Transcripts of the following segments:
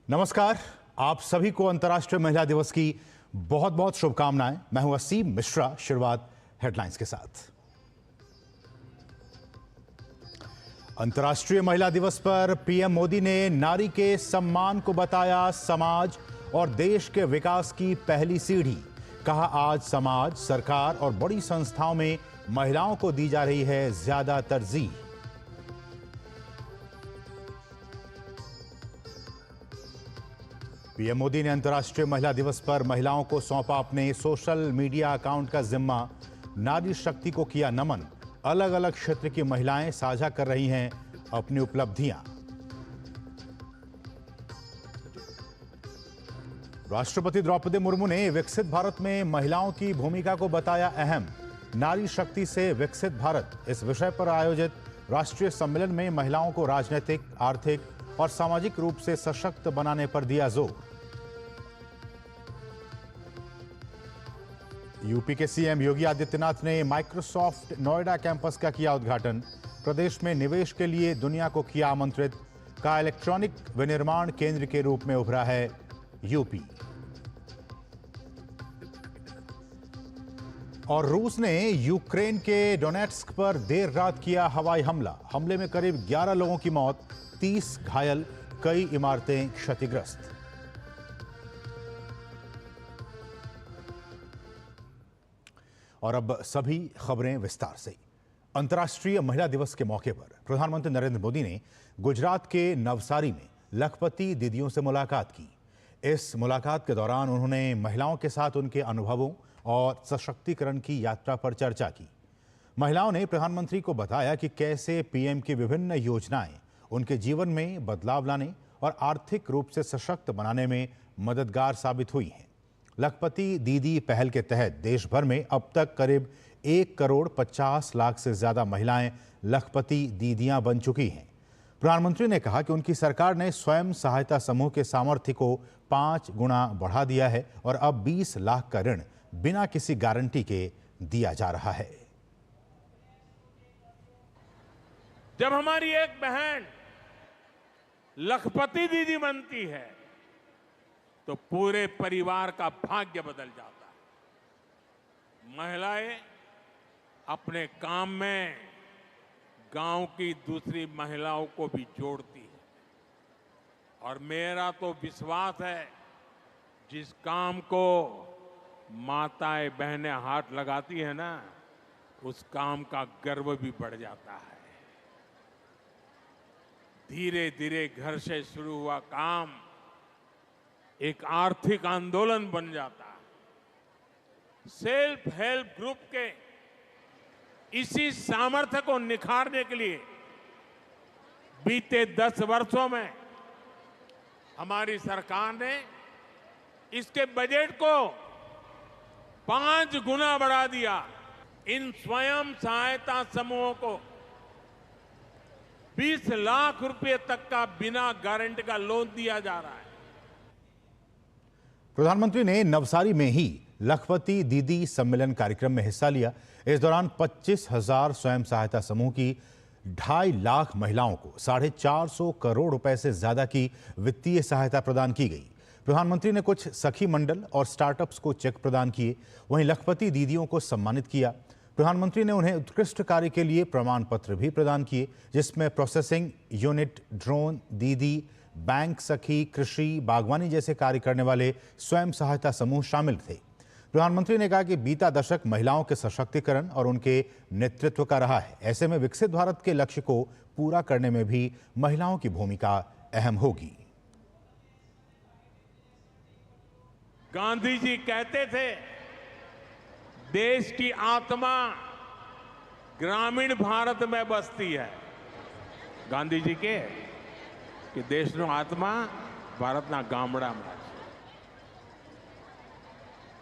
नमस्कार, आप सभी को अंतर्राष्ट्रीय महिला दिवस की बहुत बहुत शुभकामनाएं। मैं हूं असीम मिश्रा। शुरुआत हेडलाइंस के साथ। अंतर्राष्ट्रीय महिला दिवस पर पीएम मोदी ने नारी के सम्मान को बताया समाज और देश के विकास की पहली सीढ़ी। कहा, आज समाज, सरकार और बड़ी संस्थाओं में महिलाओं को दी जा रही है ज्यादा तरजीह। पीएम मोदी ने अंतर्राष्ट्रीय महिला दिवस पर महिलाओं को सौंपा अपने सोशल मीडिया अकाउंट का जिम्मा। नारी शक्ति को किया नमन। अलग अलग क्षेत्र की महिलाएं साझा कर रही हैं अपनी उपलब्धियां। राष्ट्रपति द्रौपदी मुर्मू ने विकसित भारत में महिलाओं की भूमिका को बताया अहम। नारी शक्ति से विकसित भारत, इस विषय पर आयोजित राष्ट्रीय सम्मेलन में महिलाओं को राजनीतिक, आर्थिक और सामाजिक रूप से सशक्त बनाने पर दिया जोर। यूपी के सीएम योगी आदित्यनाथ ने माइक्रोसॉफ्ट नोएडा कैंपस का किया उद्घाटन। प्रदेश में निवेश के लिए दुनिया को किया आमंत्रित। का इलेक्ट्रॉनिक विनिर्माण केंद्र के रूप में उभरा है यूपी। और रूस ने यूक्रेन के डोनेट्स्क पर देर रात किया हवाई हमला। हमले में करीब 11 लोगों की मौत, 30 घायल, कई इमारतें क्षतिग्रस्त। और अब सभी खबरें विस्तार से। अंतर्राष्ट्रीय महिला दिवस के मौके पर प्रधानमंत्री नरेंद्र मोदी ने गुजरात के नवसारी में लखपति दीदियों से मुलाकात की। इस मुलाकात के दौरान उन्होंने महिलाओं के साथ उनके अनुभवों और सशक्तिकरण की यात्रा पर चर्चा की। महिलाओं ने प्रधानमंत्री को बताया कि कैसे पीएम की विभिन्न योजनाएं उनके जीवन में बदलाव लाने और आर्थिक रूप से सशक्त बनाने में मददगार साबित हुई हैं। लखपति दीदी पहल के तहत देश भर में अब तक करीब 1,50,00,000 से ज्यादा महिलाएं लखपति दीदियां बन चुकी हैं। प्रधानमंत्री ने कहा कि उनकी सरकार ने स्वयं सहायता समूह के सामर्थ्य को 5 गुना बढ़ा दिया है और अब 20 लाख का ऋण बिना किसी गारंटी के दिया जा रहा है। जब हमारी एक बहन लखपति दीदी बनती है तो पूरे परिवार का भाग्य बदल जाता है। महिलाएं अपने काम में गांव की दूसरी महिलाओं को भी जोड़ती है और मेरा तो विश्वास है, जिस काम को माताएं बहनें हाथ लगाती है ना, उस काम का गर्व भी बढ़ जाता है। धीरे धीरे घर से शुरू हुआ काम एक आर्थिक आंदोलन बन जाता है। सेल्फ हेल्प ग्रुप के इसी सामर्थ्य को निखारने के लिए बीते 10 वर्षों में हमारी सरकार ने इसके बजट को 5 गुना बढ़ा दिया। इन स्वयं सहायता समूहों को 20 लाख रुपए तक का बिना गारंटी का लोन दिया जा रहा है। प्रधानमंत्री ने नवसारी में ही लखपति दीदी सम्मेलन कार्यक्रम में हिस्सा लिया। इस दौरान 25,000 स्वयं सहायता समूह की 2.5 लाख महिलाओं को 450 करोड़ रुपए से ज्यादा की वित्तीय सहायता प्रदान की गई। प्रधानमंत्री ने कुछ सखी मंडल और स्टार्टअप्स को चेक प्रदान किए। वहीं लखपति दीदियों को सम्मानित किया। प्रधानमंत्री ने उन्हें उत्कृष्ट कार्य के लिए प्रमाण पत्र भी प्रदान किए, जिसमें प्रोसेसिंग यूनिट, ड्रोन दीदी, बैंक सखी, कृषि, बागवानी जैसे कार्य करने वाले स्वयं सहायता समूह शामिल थे। प्रधानमंत्री ने कहा कि बीता दशक महिलाओं के सशक्तिकरण और उनके नेतृत्व का रहा है। ऐसे में विकसित भारत के लक्ष्य को पूरा करने में भी महिलाओं की भूमिका अहम होगी। गांधी जी कहते थे, देश की आत्मा ग्रामीण भारत में बसती है। गांधी जी के कि देशનો આત્મા ભારતના ગામડામાં છે।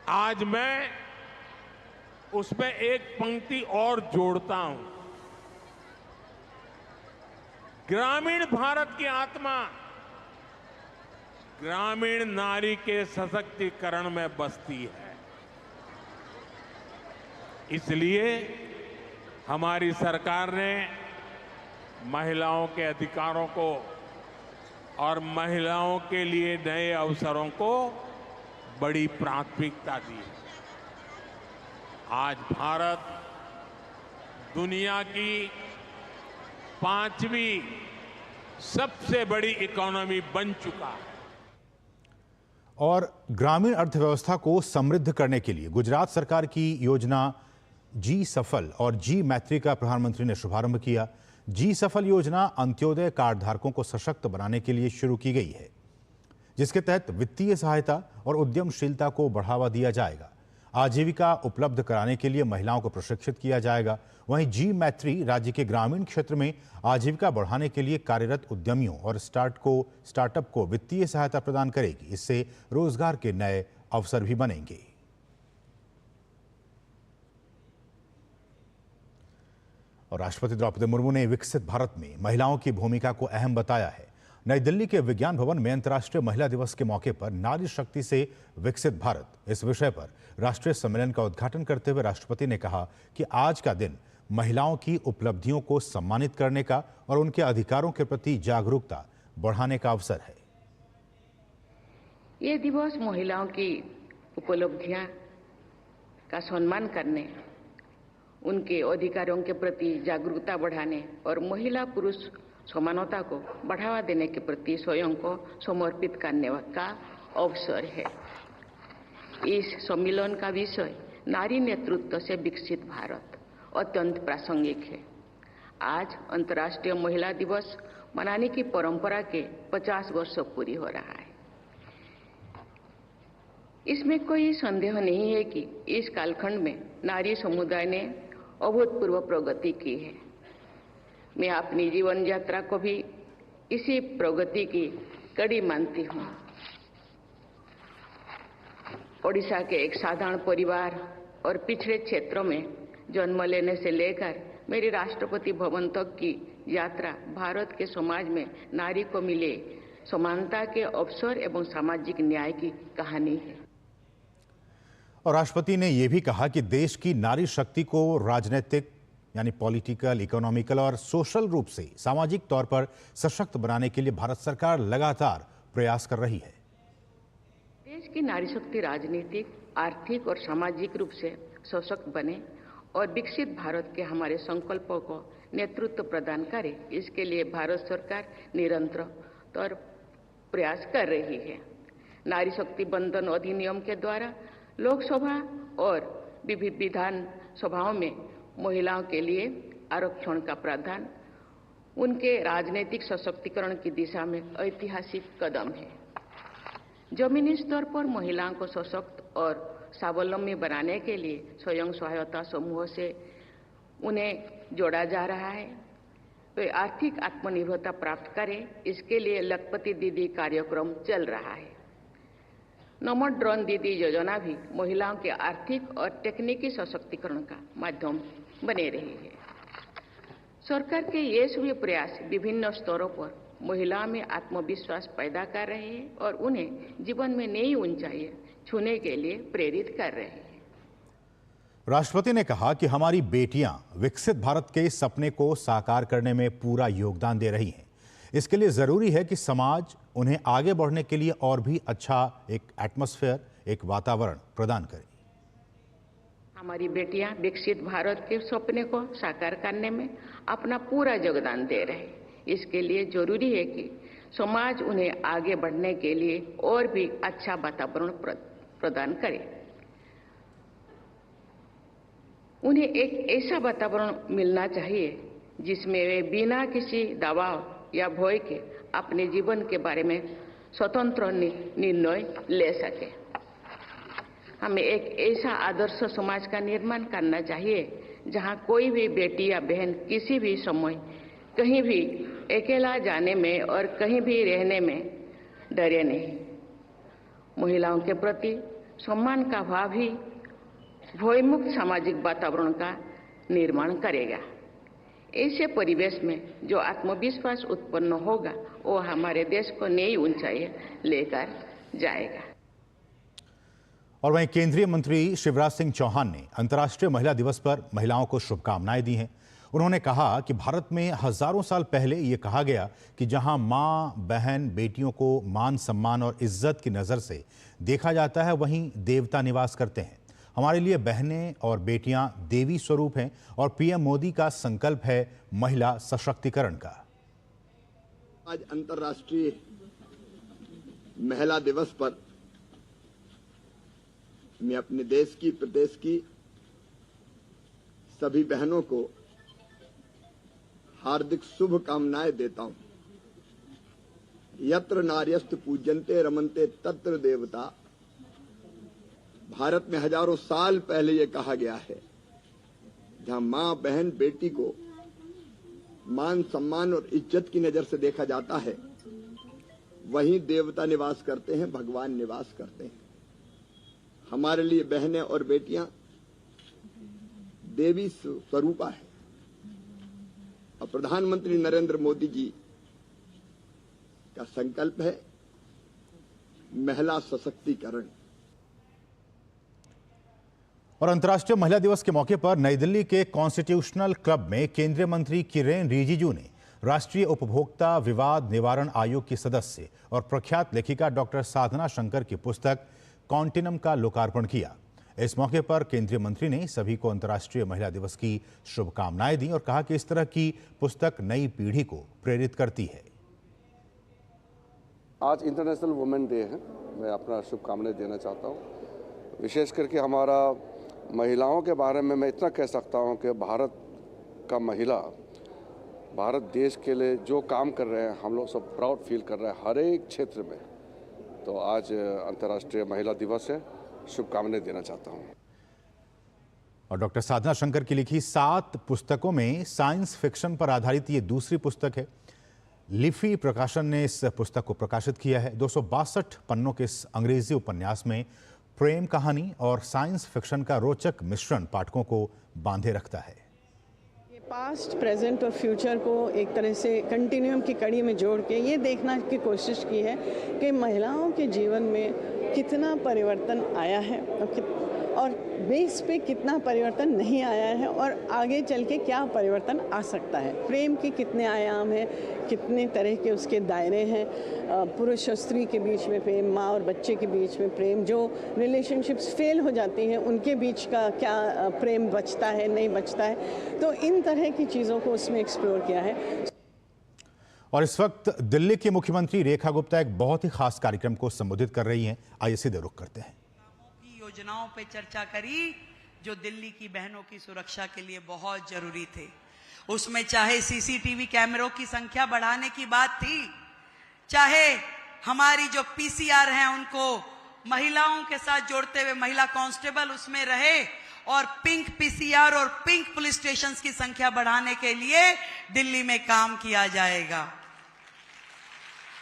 आज मैं उसमें एक पंक्ति और जोड़ता हूं। ग्रामीण भारत की आत्मा ग्रामीण नारी के सशक्तिकरण में बसती है। इसलिए हमारी सरकार ने महिलाओं के अधिकारों को और महिलाओं के लिए नए अवसरों को बड़ी प्राथमिकता दी है। आज भारत दुनिया की 5वीं सबसे बड़ी इकोनॉमी बन चुका है। और ग्रामीण अर्थव्यवस्था को समृद्ध करने के लिए गुजरात सरकार की योजना जी सफल और जी मैत्री का प्रधानमंत्री ने शुभारंभ किया। जी सफल योजना अंत्योदय कार्ड धारकों को सशक्त बनाने के लिए शुरू की गई है, जिसके तहत वित्तीय सहायता और उद्यमशीलता को बढ़ावा दिया जाएगा। आजीविका उपलब्ध कराने के लिए महिलाओं को प्रशिक्षित किया जाएगा। वहीं जी मैत्री राज्य के ग्रामीण क्षेत्र में आजीविका बढ़ाने के लिए कार्यरत उद्यमियों और स्टार्टअप को वित्तीय सहायता प्रदान करेगी। इससे रोजगार के नए अवसर भी बनेंगे। और राष्ट्रपति द्रौपदी मुर्मू ने विकसित भारत में महिलाओं की भूमिका को अहम बताया है। नई दिल्ली के विज्ञान भवन में अंतर्राष्ट्रीय महिला दिवस के मौके पर नारी शक्ति से विकसित भारत इस विषय पर राष्ट्रीय सम्मेलन का उद्घाटन करते हुए राष्ट्रपति ने कहा कि आज का दिन महिलाओं की उपलब्धियों को सम्मानित करने का और उनके अधिकारों के प्रति जागरूकता बढ़ाने का अवसर है। ये दिवस महिलाओं की उपलब्धियां का सम्मान करने, उनके अधिकारों के प्रति जागरूकता बढ़ाने और महिला पुरुष समानता को बढ़ावा देने के प्रति स्वयं को समर्पित करने का अवसर है। इस सम्मेलन का विषय नारी नेतृत्व से विकसित भारत अत्यंत प्रासंगिक है। आज अंतर्राष्ट्रीय महिला दिवस मनाने की परंपरा के 50 वर्ष पूरी हो रहा है। इसमें कोई संदेह नहीं है कि इस कालखंड में नारी समुदाय ने अभूतपूर्व प्रगति की है। मैं अपनी जीवन यात्रा को भी इसी प्रगति की कड़ी मानती हूँ। ओडिशा के एक साधारण परिवार और पिछड़े क्षेत्रों में जन्म लेने से लेकर मेरी राष्ट्रपति भवन तक की यात्रा भारत के समाज में नारी को मिले समानता के अवसर एवं सामाजिक न्याय की कहानी है। और राष्ट्रपति ने यह भी कहा कि देश की नारी शक्ति को राजनीतिक यानी पॉलिटिकल, इकोनॉमिकल और सोशल रूप से सामाजिक तौर पर सशक्त बनाने के लिए भारत सरकार लगातार प्रयास कर रही है। देश की नारी शक्ति राजनीतिक, आर्थिक और सामाजिक रूप से सशक्त बने और विकसित भारत के हमारे संकल्पों को नेतृत्व प्रदान करे, इसके लिए भारत सरकार निरंतर प्रयास कर रही है। नारी शक्ति बंधन अधिनियम के द्वारा लोकसभा और विभिन्न विधान सभाओं में महिलाओं के लिए आरक्षण का प्रावधान उनके राजनीतिक सशक्तिकरण की दिशा में ऐतिहासिक कदम है। जमीनी स्तर पर महिलाओं को सशक्त और स्वावलंबी बनाने के लिए स्वयं सहायता समूह से उन्हें जोड़ा जा रहा है। वे आर्थिक आत्मनिर्भरता प्राप्त करें, इसके लिए लखपति दीदी कार्यक्रम चल रहा है। नमो ड्रोन दीदी योजना भी महिलाओं के आर्थिक और तकनीकी सशक्तिकरण का माध्यम बने रही है। सरकार के ये सभी प्रयास विभिन्न स्तरों पर महिलाओं में आत्मविश्वास पैदा कर रहे हैं और उन्हें जीवन में नई ऊंचाई छूने के लिए प्रेरित कर रहे हैं। राष्ट्रपति ने कहा कि हमारी बेटियां विकसित भारत के सपने को साकार करने में पूरा योगदान दे रही हैं। इसके लिए जरूरी है कि समाज उन्हें आगे बढ़ने के लिए और भी अच्छा एक एटमॉस्फेयर, एक वातावरण प्रदान करे। हमारी बेटियां विकसित भारत के सपने को साकार करने में अपना पूरा योगदान दे रहे हैं। इसके लिए जरूरी है कि समाज उन्हें आगे बढ़ने के लिए और भी अच्छा वातावरण प्रदान करे। उन्हें एक ऐसा वातावरण मिलना चाहिए जिसमें वे बिना किसी दबाव या भय के अपने जीवन के बारे में स्वतंत्र निर्णय ले सके। हमें एक ऐसा आदर्श समाज का निर्माण करना चाहिए जहां कोई भी बेटी या बहन किसी भी समय कहीं भी अकेला जाने में और कहीं भी रहने में डरे नहीं। महिलाओं के प्रति सम्मान का भाव ही भयमुक्त सामाजिक वातावरण का निर्माण करेगा। ऐसे परिवेश में जो आत्मविश्वास उत्पन्न होगा वो हमारे देश को नई ऊंचाई लेकर जाएगा। और वहीं केंद्रीय मंत्री शिवराज सिंह चौहान ने अंतर्राष्ट्रीय महिला दिवस पर महिलाओं को शुभकामनाएं दी हैं। उन्होंने कहा कि भारत में हजारों साल पहले ये कहा गया कि जहां मां, बहन, बेटियों को मान, सम्मान और इज्जत की नजर से देखा जाता है, वहीं देवता निवास करते हैं। हमारे लिए बहनें और बेटियां देवी स्वरूप हैं और पीएम मोदी का संकल्प है महिला सशक्तिकरण का। आज अंतर्राष्ट्रीय महिला दिवस पर मैं अपने देश की, प्रदेश की सभी बहनों को हार्दिक शुभकामनाएं देता हूं। यत्र नार्यस्तु पूज्यन्ते रमन्ते तत्र देवता। भारत में हजारों साल पहले यह कहा गया है, जहां मां, बहन, बेटी को मान, सम्मान और इज्जत की नजर से देखा जाता है, वहीं देवता निवास करते हैं, भगवान निवास करते हैं। हमारे लिए बहनें और बेटियां देवी स्वरूपा है और प्रधानमंत्री नरेंद्र मोदी जी का संकल्प है महिला सशक्तिकरण। और अंतर्राष्ट्रीय महिला दिवस के मौके पर नई दिल्ली के कॉन्स्टिट्यूशनल क्लब में केंद्रीय मंत्री किरेन रिजिजू ने राष्ट्रीय उपभोक्ता विवाद निवारण आयोग की सदस्य और प्रख्यात लेखिका डॉक्टर साधना शंकर की पुस्तक कॉन्टिनम का लोकार्पण किया। इस मौके पर केंद्रीय मंत्री ने सभी को अंतर्राष्ट्रीय महिला दिवस की शुभकामनाएं दी और कहा कि इस तरह की पुस्तक नई पीढ़ी को प्रेरित करती है। आज इंटरनेशनल वुमेन डे है, मैं अपना शुभकामनाएं देना चाहता हूं। विशेष करके हमारा महिलाओं के बारे में मैं इतना कह सकता हूं कि भारत का महिला, भारत देश के लिए जो काम कर रहे हैं, हम लोग सब प्राउड फील कर रहे हैं हर एक क्षेत्र में। तो आज अंतर्राष्ट्रीय महिला दिवस है, शुभकामनाएं देना चाहता हूं। और डॉक्टर साधना शंकर की लिखी 7 पुस्तकों में साइंस फिक्शन पर आधारित ये दूसरी पुस्तक है। लिफी प्रकाशन ने इस पुस्तक को प्रकाशित किया है। 262 पन्नों के इस अंग्रेजी उपन्यास में प्रेम कहानी और साइंस फिक्शन का रोचक मिश्रण पाठकों को बांधे रखता है। पास्ट, प्रेजेंट और फ्यूचर को एक तरह से कंटिन्यूम की कड़ी में जोड़ के ये देखना की कोशिश की है कि महिलाओं के जीवन में कितना परिवर्तन आया है और बेस पे कितना परिवर्तन नहीं आया है और आगे चल के क्या परिवर्तन आ सकता है। प्रेम के कितने आयाम हैं, कितने तरह के उसके दायरे हैं, पुरुष और स्त्री के बीच में प्रेम, माँ और बच्चे के बीच में प्रेम, जो रिलेशनशिप्स फेल हो जाती हैं उनके बीच का क्या प्रेम बचता है, नहीं बचता है। तो इन तरह की चीज़ों को उसमें एक्सप्लोर किया है। और इस वक्त दिल्ली की मुख्यमंत्री रेखा गुप्ता एक बहुत ही खास कार्यक्रम को संबोधित कर रही हैं। आइए सीधे रुख करते हैं। योजनाओं पे चर्चा करी जो दिल्ली की बहनों की सुरक्षा के लिए बहुत जरूरी थे। उसमें चाहे सीसीटीवी कैमरों की संख्या बढ़ाने की बात थी, चाहे हमारी जो पीसीआर हैं उनको महिलाओं के साथ जोड़ते हुए महिला कांस्टेबल उसमें रहे और पिंक पीसीआर और पिंक पुलिस स्टेशंस की संख्या बढ़ाने के लिए दिल्ली में काम किया जाएगा।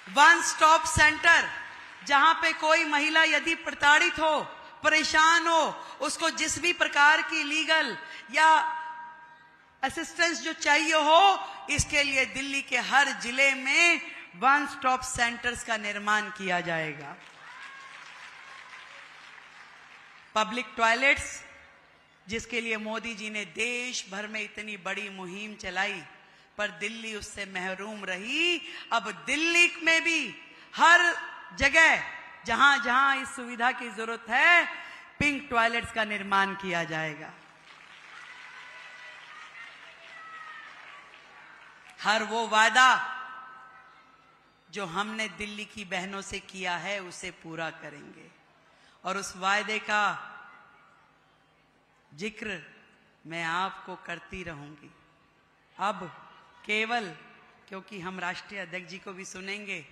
वन स्टॉप सेंटर, जहां पे कोई महिला यदि प्रताड़ित हो, परेशान हो, उसको जिस भी प्रकार की लीगल या असिस्टेंस जो चाहिए हो, इसके लिए दिल्ली के हर जिले में वन स्टॉप सेंटर्स का निर्माण किया जाएगा। पब्लिक टॉयलेट्स, जिसके लिए मोदी जी ने देश भर में इतनी बड़ी मुहिम चलाई, पर दिल्ली उससे महरूम रही। अब दिल्ली में भी हर जगह जहां जहां इस सुविधा की जरूरत है, पिंक टॉयलेट्स का निर्माण किया जाएगा। हर वो वादा जो हमने दिल्ली की बहनों से किया है उसे पूरा करेंगे और उस वायदे का जिक्र मैं आपको करती रहूंगी। अब केवल क्योंकि हम राष्ट्रीय अध्यक्ष जी को भी सुनेंगे,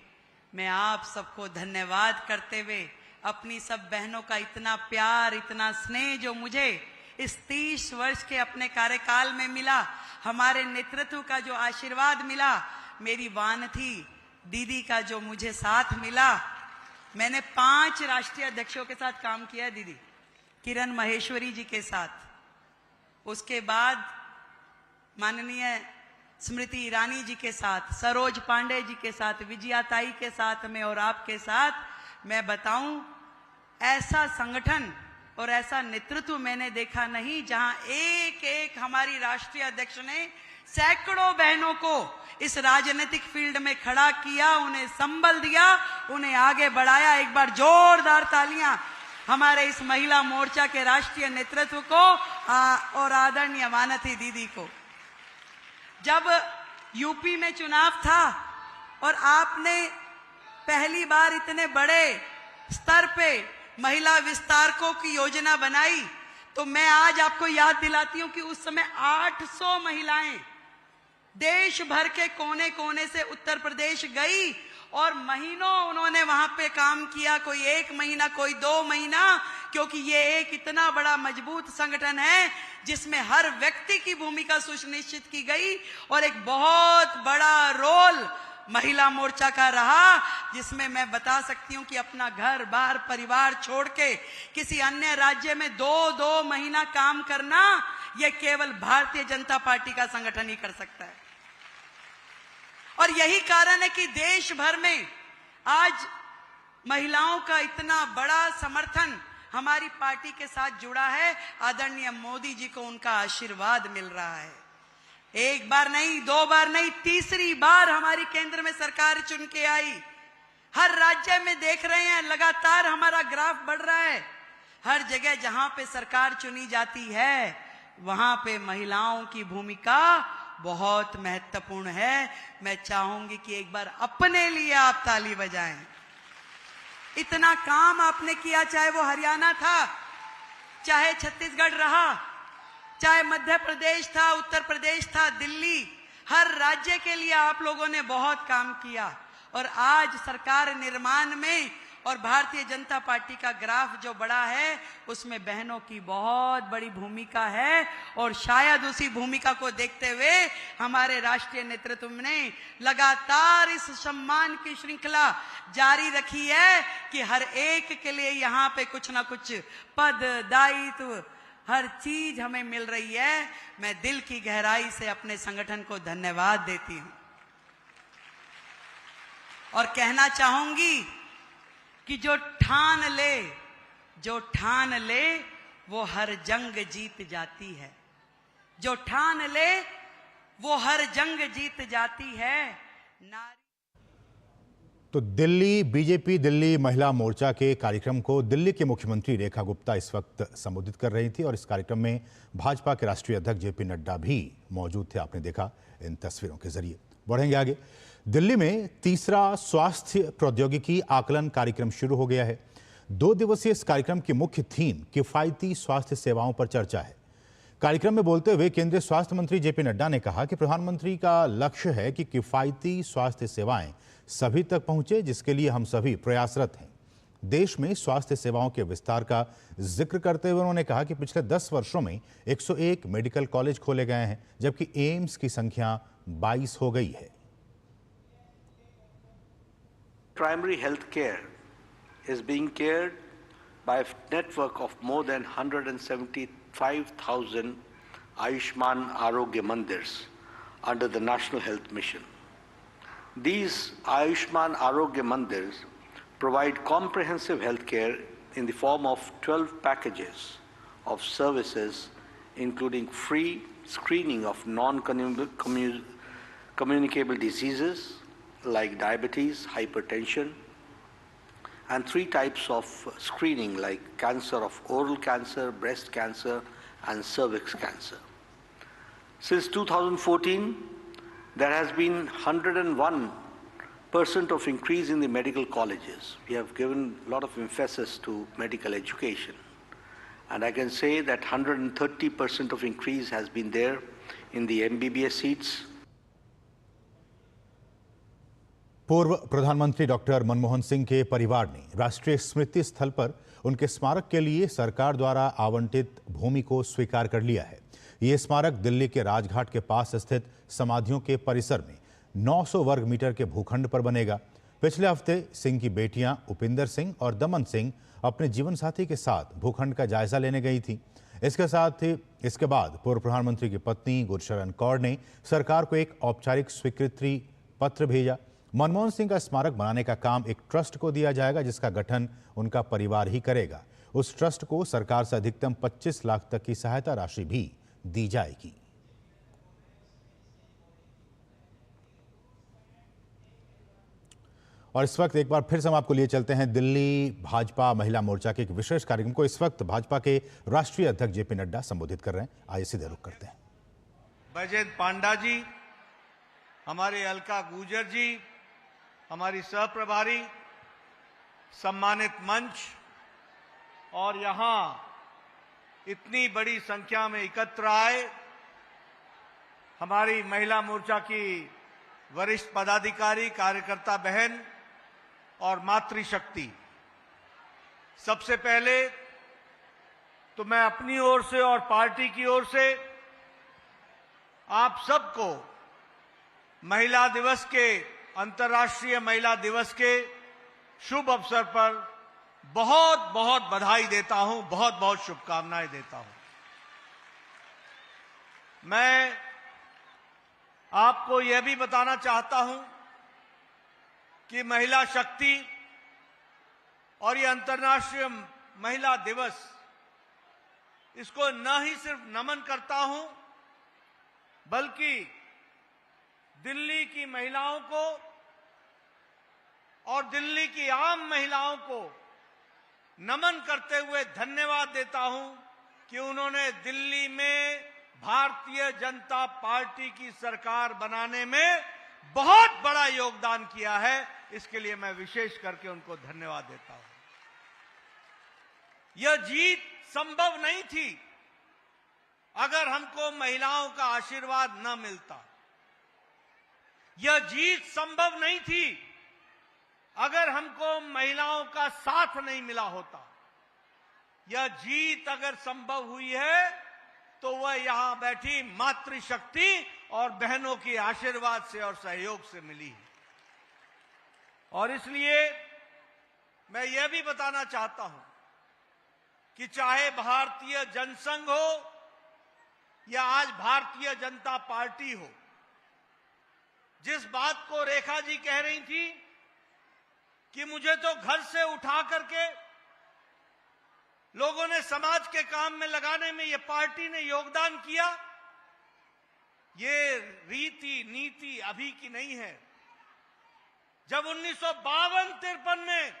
मैं आप सबको धन्यवाद करते हुए अपनी सब बहनों का इतना प्यार, इतना स्नेह जो मुझे इस 30 वर्ष के अपने कार्यकाल में मिला, हमारे नेतृत्व का जो आशीर्वाद मिला, मेरी वानथी दीदी का जो मुझे साथ मिला। मैंने 5 राष्ट्रीय अध्यक्षों के साथ काम किया है दीदी, किरण महेश्वरी जी के साथ, उसके बाद माननीय स्मृति ईरानी जी के साथ, सरोज पांडे जी के साथ, विजयाताई के साथ में और आपके साथ। मैं बताऊं, ऐसा संगठन और ऐसा नेतृत्व मैंने देखा नहीं जहां एक एक हमारी राष्ट्रीय अध्यक्ष ने सैकड़ों बहनों को इस राजनीतिक फील्ड में खड़ा किया, उन्हें संबल दिया, उन्हें आगे बढ़ाया। एक बार जोरदार तालियां हमारे इस महिला मोर्चा के राष्ट्रीय नेतृत्व को और आदरणीय मानसी दीदी को। जब यूपी में चुनाव था और आपने पहली बार इतने बड़े स्तर पे महिला विस्तारकों की योजना बनाई, तो मैं आज आपको याद दिलाती हूं कि उस समय 800 महिलाएं देश भर के कोने कोने से उत्तर प्रदेश गई और महीनों उन्होंने वहां पे काम किया, कोई 1 महीना, कोई 2 महीना, क्योंकि ये एक इतना बड़ा मजबूत संगठन है जिसमें हर व्यक्ति की भूमिका सुनिश्चित की गई और एक बहुत बड़ा रोल महिला मोर्चा का रहा, जिसमें मैं बता सकती हूं कि अपना घर बार परिवार छोड़ के किसी अन्य राज्य में 2-2 महीना काम करना, यह केवल भारतीय जनता पार्टी का संगठन ही कर सकता है। और यही कारण है कि देश भर में आज महिलाओं का इतना बड़ा समर्थन हमारी पार्टी के साथ जुड़ा है। आदरणीय मोदी जी को उनका आशीर्वाद मिल रहा है। एक बार नहीं, 2 बार नहीं, तीसरी बार हमारी केंद्र में सरकार चुन के आई। हर राज्य में देख रहे हैं लगातार हमारा ग्राफ बढ़ रहा है। हर जगह जहां पे सरकार चुनी जाती है वहां पे महिलाओं की भूमिका बहुत महत्वपूर्ण है। मैं चाहूंगी कि एक बार अपने लिए आप ताली बजाएं। इतना काम आपने किया, चाहे वो हरियाणा था, चाहे छत्तीसगढ़ रहा, चाहे मध्य प्रदेश था, उत्तर प्रदेश था, दिल्ली, हर राज्य के लिए आप लोगों ने बहुत काम किया। और आज सरकार निर्माण में और भारतीय जनता पार्टी का ग्राफ जो बड़ा है उसमें बहनों की बहुत बड़ी भूमिका है। और शायद उसी भूमिका को देखते हुए हमारे राष्ट्रीय नेतृत्व ने लगातार इस सम्मान की श्रृंखला जारी रखी है कि हर एक के लिए यहाँ पे कुछ ना कुछ पद, दायित्व, हर चीज हमें मिल रही है। मैं दिल की गहराई से अपने संगठन को धन्यवाद देती हूं और कहना चाहूंगी कि जो ठान ले वो हर जंग जीत जाती है। जो ठान ले वो हर जंग जीत जाती है। नारी तो दिल्ली बीजेपी दिल्ली महिला मोर्चा के कार्यक्रम को दिल्ली के मुख्यमंत्री रेखा गुप्ता इस वक्त संबोधित कर रही थी और इस कार्यक्रम में भाजपा के राष्ट्रीय अध्यक्ष जेपी नड्डा भी मौजूद थे। आपने देखा इन तस्वीरों के जरिए। बढ़ेंगे आगे। दिल्ली में तीसरा स्वास्थ्य प्रौद्योगिकी आकलन कार्यक्रम शुरू हो गया है। 2 दिवसीय इस कार्यक्रम की मुख्य थीम किफायती स्वास्थ्य सेवाओं पर चर्चा है। कार्यक्रम में बोलते हुए केंद्रीय स्वास्थ्य मंत्री जेपी नड्डा ने कहा कि प्रधानमंत्री का लक्ष्य है कि किफायती स्वास्थ्य सेवाएं सभी तक पहुंचे, जिसके लिए हम सभी प्रयासरत हैं। देश में स्वास्थ्य सेवाओं के विस्तार का जिक्र करते हुए उन्होंने कहा कि पिछले 10 वर्षों में 101 मेडिकल कॉलेज खोले गए हैं, जबकि एम्स की संख्या 22 हो गई है। Primary health care is being cared by a network of more than 175,000 Ayushman Arogya Mandirs under the National Health Mission. These Ayushman Arogya Mandirs provide comprehensive health care in the form of 12 packages of services, including free screening of non-communicable diseases like diabetes, hypertension, and 3 types of screening like cancer of oral cancer, breast cancer, and cervix cancer. Since 2014, there has been 101% of increase in the medical colleges. We have given a lot of emphasis to medical education. And I can say that 130% of increase has been there in the MBBS seats. पूर्व प्रधानमंत्री doctor Manmohan Singh के परिवार ने राष्ट्रीय स्मृति स्थल पर उनके स्मारक के लिए सरकार द्वारा आवंटित भूमि को स्वीकार कर लिया है। ये स्मारक दिल्ली के राजघाट के पास स्थित समाधियों के परिसर में 900 वर्ग मीटर के भूखंड पर बनेगा। पिछले हफ्ते सिंह की बेटियां उपिंदर सिंह और दमन सिंह अपने जीवन साथी के साथ भूखंड का जायजा लेने गई थी। इसके बाद पूर्व प्रधानमंत्री की पत्नी गुरशरण कौर ने सरकार को एक औपचारिक स्वीकृति पत्र भेजा। मनमोहन सिंह का स्मारक बनाने का काम एक ट्रस्ट को दिया जाएगा, जिसका गठन उनका परिवार ही करेगा। उस ट्रस्ट को सरकार से अधिकतम 25 लाख तक की सहायता राशि भी दी जाएगी। और इस वक्त एक बार फिर से हम आपको लिए चलते हैं दिल्ली भाजपा महिला मोर्चा के एक विशेष कार्यक्रम को। इस वक्त भाजपा के राष्ट्रीय अध्यक्ष जेपी नड्डा संबोधित कर रहे हैं। आइए सीधे रुख करते हैं। बैजयंत पांडा जी, हमारे अलका गुजर जी, हमारी सहप्रभारी, सम्मानित मंच और यहां इतनी बड़ी संख्या में एकत्र आए हमारी महिला मोर्चा की वरिष्ठ पदाधिकारी, कार्यकर्ता बहन और मातृशक्ति। सबसे पहले तो मैं अपनी ओर से और पार्टी की ओर से आप सबको महिला दिवस के, अंतर्राष्ट्रीय महिला दिवस के शुभ अवसर पर बहुत बहुत बधाई देता हूं, बहुत बहुत शुभकामनाएं देता हूं। मैं आपको यह भी बताना चाहता हूं कि महिला शक्ति और ये अंतर्राष्ट्रीय महिला दिवस, इसको न ही सिर्फ नमन करता हूं बल्कि दिल्ली की महिलाओं को और दिल्ली की आम महिलाओं को नमन करते हुए धन्यवाद देता हूं कि उन्होंने दिल्ली में भारतीय जनता पार्टी की सरकार बनाने में बहुत बड़ा योगदान किया है। इसके लिए मैं विशेष करके उनको धन्यवाद देता हूं। यह जीत संभव नहीं थी अगर हमको महिलाओं का आशीर्वाद न मिलता। यह जीत संभव नहीं थी अगर हमको महिलाओं का साथ नहीं मिला होता। यह जीत अगर संभव हुई है तो वह यहां बैठी मातृशक्ति और बहनों के आशीर्वाद से और सहयोग से मिली है। और इसलिए मैं यह भी बताना चाहता हूं कि चाहे भारतीय जनसंघ हो या आज भारतीय जनता पार्टी हो, जिस बात को रेखा जी कह रही थी कि मुझे तो घर से उठा करके लोगों ने समाज के काम में लगाने में ये पार्टी ने योगदान किया, ये रीति नीति अभी की नहीं है। जब 1952-53 में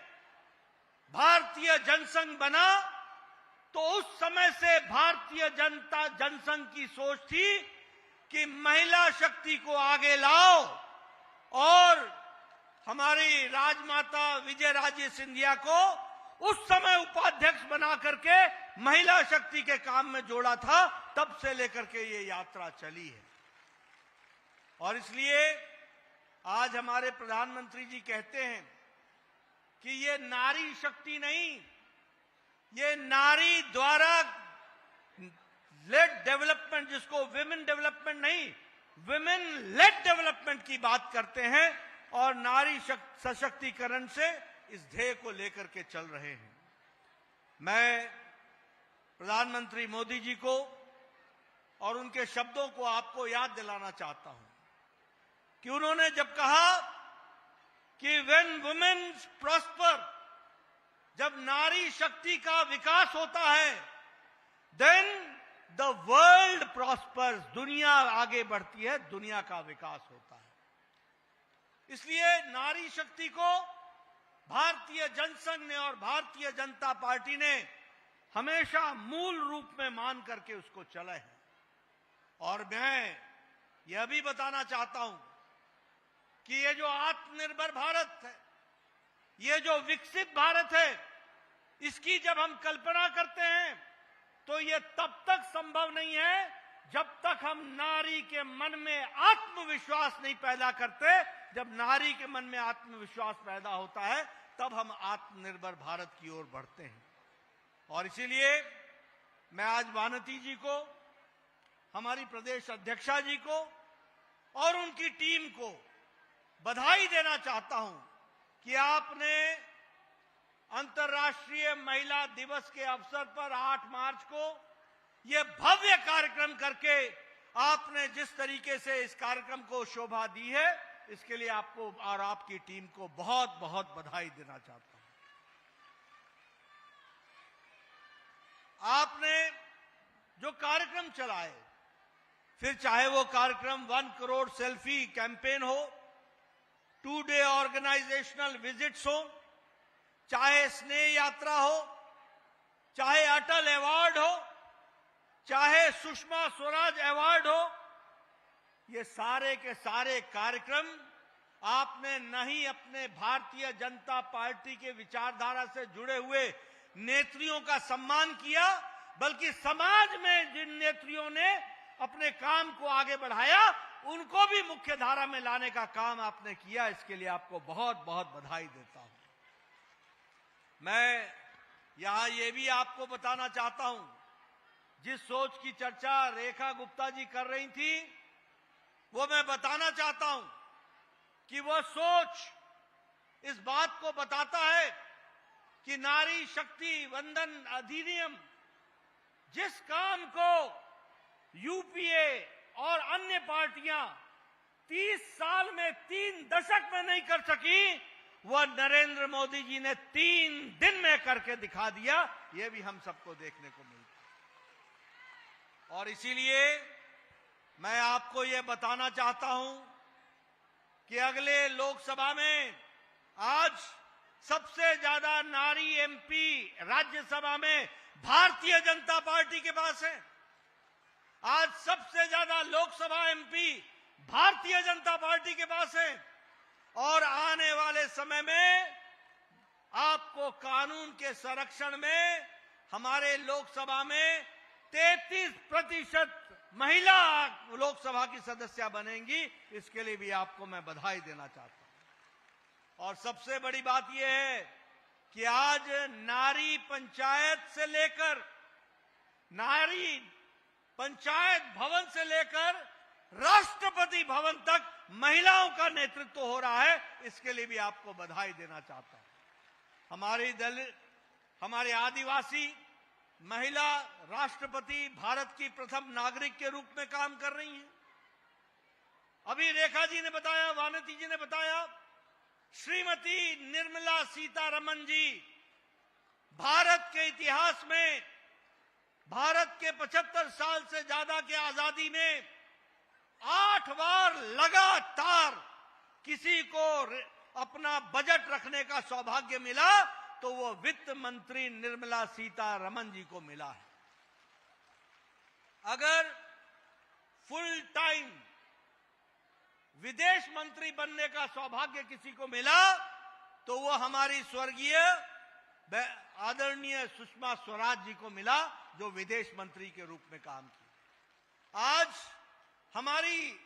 भारतीय जनसंघ बना तो उस समय से भारतीय जनता जनसंघ की सोच थी कि महिला शक्ति को आगे लाओ और हमारी राजमाता विजयराजे सिंधिया को उस समय उपाध्यक्ष बना करके महिला शक्ति के काम में जोड़ा था। तब से लेकर के ये यात्रा चली है। और इसलिए आज हमारे प्रधानमंत्री जी कहते हैं कि ये नारी शक्ति नहीं, ये नारी द्वारा लेड डेवलपमेंट, जिसको विमेन डेवलपमेंट नहीं, विमेन लेड डेवलपमेंट की बात करते हैं और नारी सशक्तिकरण से इस ध्येय को लेकर के चल रहे हैं। मैं प्रधानमंत्री मोदी जी को और उनके शब्दों को आपको याद दिलाना चाहता हूं कि उन्होंने जब कहा कि व्हेन वुमेन प्रॉस्पर, जब नारी शक्ति का विकास होता है, देन द वर्ल्ड प्रॉस्पर्स, दुनिया आगे बढ़ती है, दुनिया का विकास होता है। इसलिए नारी शक्ति को भारतीय जनसंघ ने और भारतीय जनता पार्टी ने हमेशा मूल रूप में मान करके उसको चले हैं। और मैं यह भी बताना चाहता हूं कि ये जो आत्मनिर्भर भारत है, ये जो विकसित भारत है, इसकी जब हम कल्पना करते हैं तो ये तब तक संभव नहीं है जब तक हम नारी के मन में आत्मविश्वास नहीं पैदा करते। जब नारी के मन में आत्मविश्वास पैदा होता है तब हम आत्मनिर्भर भारत की ओर बढ़ते हैं। और इसीलिए मैं आज वानती जी को, हमारी प्रदेश अध्यक्षा जी को और उनकी टीम को बधाई देना चाहता हूं कि आपने अंतर्राष्ट्रीय महिला दिवस के अवसर पर 8 मार्च को यह भव्य कार्यक्रम करके आपने जिस तरीके से इस कार्यक्रम को शोभा दी है, इसके लिए आपको और आपकी टीम को बहुत बहुत बधाई देना चाहता हूं। आपने जो कार्यक्रम चलाए, फिर चाहे वो कार्यक्रम 1 करोड़ सेल्फी कैंपेन हो 2 डे ऑर्गेनाइजेशनल विजिट्स हो, चाहे स्नेह यात्रा हो, चाहे अटल अवार्ड हो, चाहे सुषमा स्वराज अवार्ड हो, ये सारे के सारे कार्यक्रम आपने नहीं अपने भारतीय जनता पार्टी के विचारधारा से जुड़े हुए नेत्रियों का सम्मान किया, बल्कि समाज में जिन नेत्रियों ने अपने काम को आगे बढ़ाया उनको भी मुख्य धारा में लाने का काम आपने किया। इसके लिए आपको बहुत बहुत बधाई देता हूं। मैं यहां ये भी आपको बताना चाहता हूं, जिस सोच की चर्चा रेखा गुप्ता जी कर रही थी, वो मैं बताना चाहता हूं कि वो सोच इस बात को बताता है कि नारी शक्ति वंदन अधिनियम जिस काम को यूपीए और अन्य पार्टियां 30 साल में 3 दशक में नहीं कर सकी, वह नरेंद्र मोदी जी ने 3 दिन में करके दिखा दिया। यह भी हम सबको देखने को मिलता है। और इसीलिए मैं आपको यह बताना चाहता हूं कि अगले लोकसभा में आज सबसे ज्यादा नारी एमपी राज्यसभा में भारतीय जनता पार्टी के पास है। आज सबसे ज्यादा लोकसभा एमपी भारतीय जनता पार्टी के पास है। और आने वाले समय में आपको कानून के संरक्षण में हमारे लोकसभा में 33% महिला लोकसभा की सदस्य बनेंगी। इसके लिए भी आपको मैं बधाई देना चाहता हूं। और सबसे बड़ी बात यह है कि आज नारी पंचायत से लेकर नारी पंचायत भवन से लेकर राष्ट्रपति भवन तक महिलाओं का नेतृत्व हो रहा है। इसके लिए भी आपको बधाई देना चाहता हूं। हमारे आदिवासी महिला राष्ट्रपति भारत की प्रथम नागरिक के रूप में काम कर रही हैं। अभी रेखा जी ने बताया, वानती जी ने बताया, श्रीमती निर्मला सीतारमण जी भारत के इतिहास में भारत के 75 साल से ज्यादा के आजादी में 8 बार लगातार किसी को अपना बजट रखने का सौभाग्य मिला तो वो वित्त मंत्री निर्मला सीतारमण जी को मिला है। अगर फुल टाइम विदेश मंत्री बनने का सौभाग्य किसी को मिला तो वो हमारी स्वर्गीय आदरणीय सुषमा स्वराज जी को मिला, जो विदेश मंत्री के रूप में काम किया। आज हमारी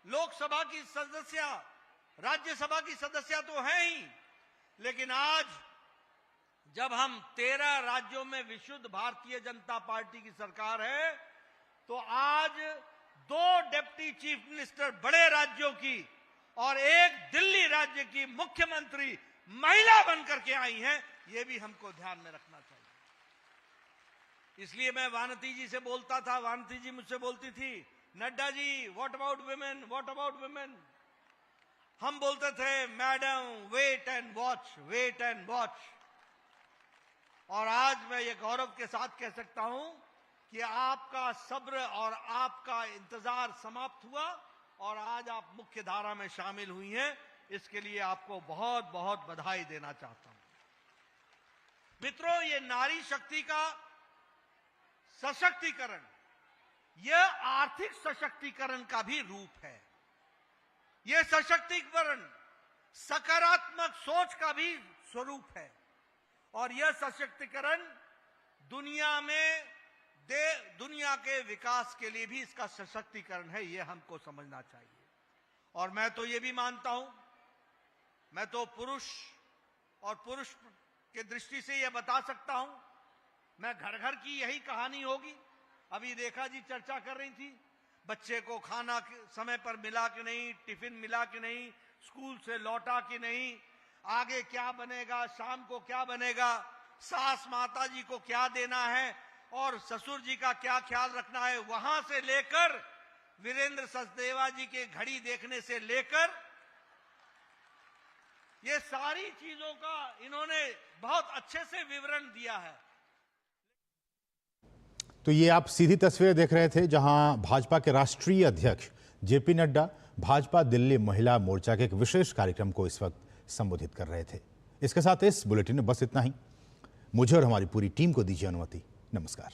लोकसभा की सदस्य, राज्यसभा की सदस्य तो है ही, लेकिन आज जब हम 13 राज्यों में विशुद्ध भारतीय जनता पार्टी की सरकार है, तो आज 2 डिप्टी चीफ मिनिस्टर बड़े राज्यों की और एक दिल्ली राज्य की मुख्यमंत्री महिला बनकर के आई हैं। ये भी हमको ध्यान में रखना चाहिए। इसलिए मैं वानती जी से बोलता था, वानती जी मुझसे बोलती थी, Nadda ji what about women, what about women. हम बोलते थे madam wait and watch, wait and watch. और आज मैं ये गौरव के साथ कह सकता हूं कि आपका सब्र और आपका इंतजार समाप्त हुआ और आज आप मुख्य धारा में शामिल हुई हैं। इसके लिए आपको बहुत बहुत बधाई देना चाहता हूं। मित्रों, ये नारी शक्ति का सशक्तिकरण, यह आर्थिक सशक्तिकरण का भी रूप है। यह सशक्तिकरण सकारात्मक सोच का भी स्वरूप है। और यह सशक्तिकरण दुनिया के विकास के लिए भी इसका सशक्तिकरण है। यह हमको समझना चाहिए। और मैं तो यह भी मानता हूं, मैं तो पुरुष के दृष्टि से यह बता सकता हूं, मैं घर घर की यही कहानी होगी। अभी रेखा जी चर्चा कर रही थी, बच्चे को खाना समय पर मिला कि नहीं, टिफिन मिला कि नहीं, स्कूल से लौटा कि नहीं, आगे क्या बनेगा, शाम को क्या बनेगा, सास माता जी को क्या देना है और ससुर जी का क्या ख्याल रखना है। वहां से लेकर वीरेंद्र सचदेवा जी के घड़ी देखने से लेकर ये सारी चीजों का इन्होंने बहुत अच्छे से विवरण दिया है। तो ये आप सीधी तस्वीरें देख रहे थे, जहां भाजपा के राष्ट्रीय अध्यक्ष जेपी नड्डा भाजपा दिल्ली महिला मोर्चा के एक विशेष कार्यक्रम को इस वक्त संबोधित कर रहे थे। इसके साथ इस बुलेटिन में बस इतना ही। मुझे और हमारी पूरी टीम को दीजिए अनुमति। नमस्कार।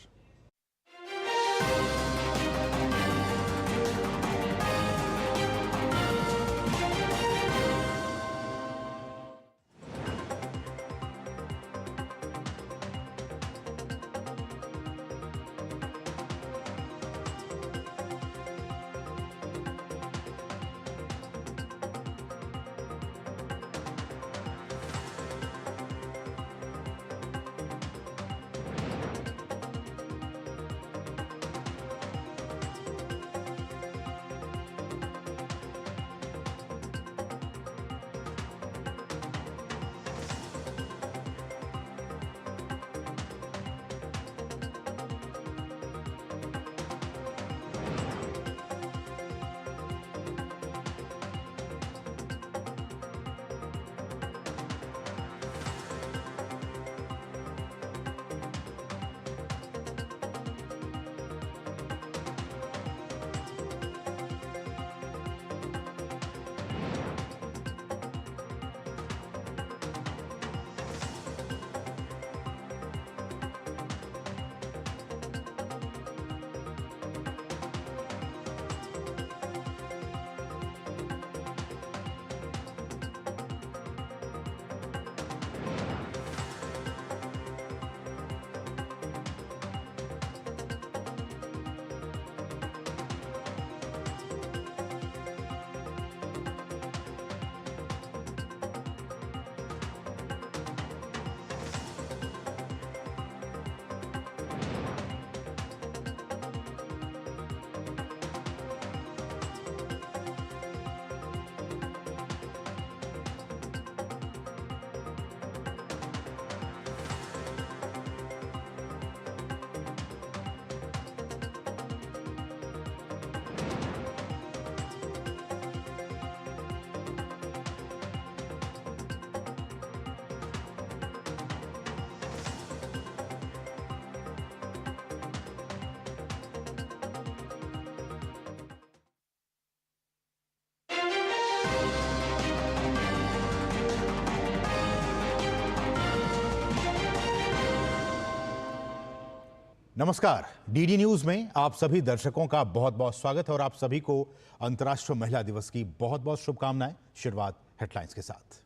नमस्कार। डीडी न्यूज में आप सभी दर्शकों का बहुत बहुत स्वागत है और आप सभी को अंतर्राष्ट्रीय महिला दिवस की बहुत बहुत शुभकामनाएं। शुरुआत हेडलाइंस के साथ।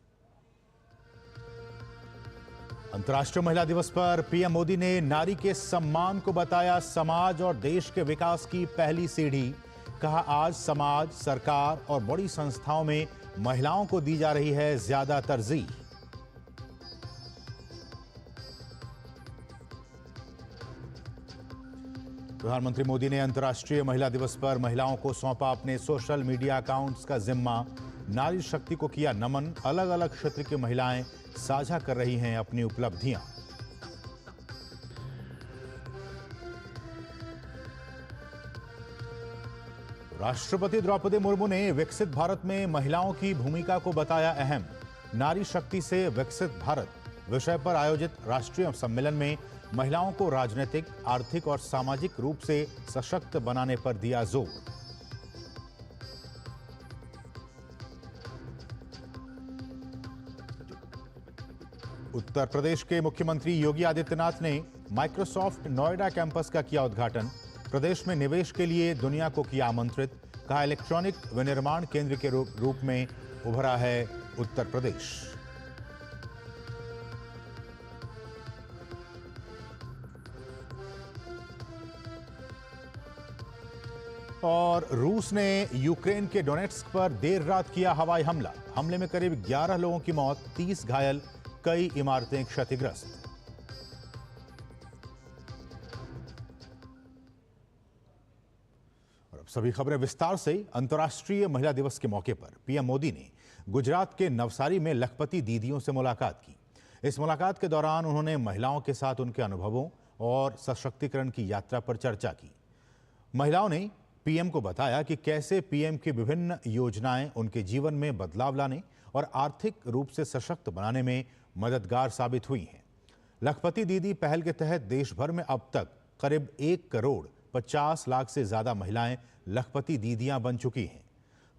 अंतर्राष्ट्रीय महिला दिवस पर पीएम मोदी ने नारी के सम्मान को बताया समाज और देश के विकास की पहली सीढ़ी। कहा, आज समाज, सरकार और बड़ी संस्थाओं में महिलाओं को दी जा रही है ज्यादा तरजीह। प्रधानमंत्री मोदी ने अंतर्राष्ट्रीय महिला दिवस पर महिलाओं को सौंपा अपने सोशल मीडिया अकाउंट्स का जिम्मा। नारी शक्ति को किया नमन। अलग अलग क्षेत्र की महिलाएं साझा कर रही हैं अपनी उपलब्धियां। राष्ट्रपति द्रौपदी मुर्मू ने विकसित भारत में महिलाओं की भूमिका को बताया अहम। नारी शक्ति से विकसित भारत विषय पर आयोजित राष्ट्रीय सम्मेलन में महिलाओं को राजनीतिक, आर्थिक और सामाजिक रूप से सशक्त बनाने पर दिया जोर। उत्तर प्रदेश के मुख्यमंत्री योगी आदित्यनाथ ने माइक्रोसॉफ्ट नोएडा कैंपस का किया उद्घाटन। प्रदेश में निवेश के लिए दुनिया को किया आमंत्रित। कहा, इलेक्ट्रॉनिक विनिर्माण केंद्र के रूप में उभरा है उत्तर प्रदेश। और रूस ने यूक्रेन के डोनेट्स्क पर देर रात किया हवाई हमला। हमले में करीब 11 लोगों की मौत, 30 घायल, कई इमारतें क्षतिग्रस्त। और अब सभी खबरें विस्तार से। अंतर्राष्ट्रीय महिला दिवस के मौके पर पीएम मोदी ने गुजरात के नवसारी में लखपति दीदियों से मुलाकात की। इस मुलाकात के दौरान उन्होंने महिलाओं के साथ उनके अनुभवों और सशक्तिकरण की यात्रा पर चर्चा की। महिलाओं ने पीएम को बताया कि कैसे पीएम की विभिन्न योजनाएं उनके जीवन में बदलाव लाने और आर्थिक रूप से सशक्त बनाने में मददगार साबित हुई हैं। लखपति दीदी पहल के तहत देश भर में अब तक करीब 1 करोड़ 50 लाख से ज्यादा महिलाएं लखपति दीदियां बन चुकी हैं।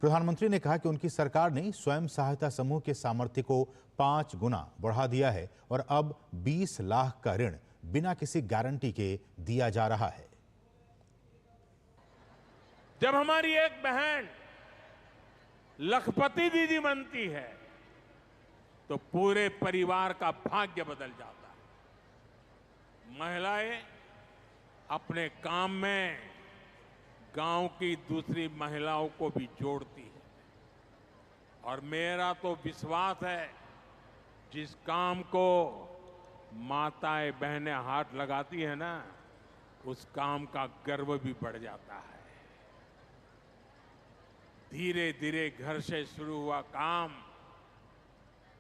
प्रधानमंत्री ने कहा कि उनकी सरकार ने स्वयं सहायता समूह के सामर्थ्य को 5 गुना बढ़ा दिया है और अब 20 लाख का ऋण बिना किसी गारंटी के दिया जा रहा है। जब हमारी एक बहन लखपति दीदी बनती है तो पूरे परिवार का भाग्य बदल जाता है। महिलाएं अपने काम में गांव की दूसरी महिलाओं को भी जोड़ती है और मेरा तो विश्वास है जिस काम को माताएं बहनें हाथ लगाती है ना, उस काम का गर्व भी बढ़ जाता है। धीरे धीरे घर से शुरू हुआ काम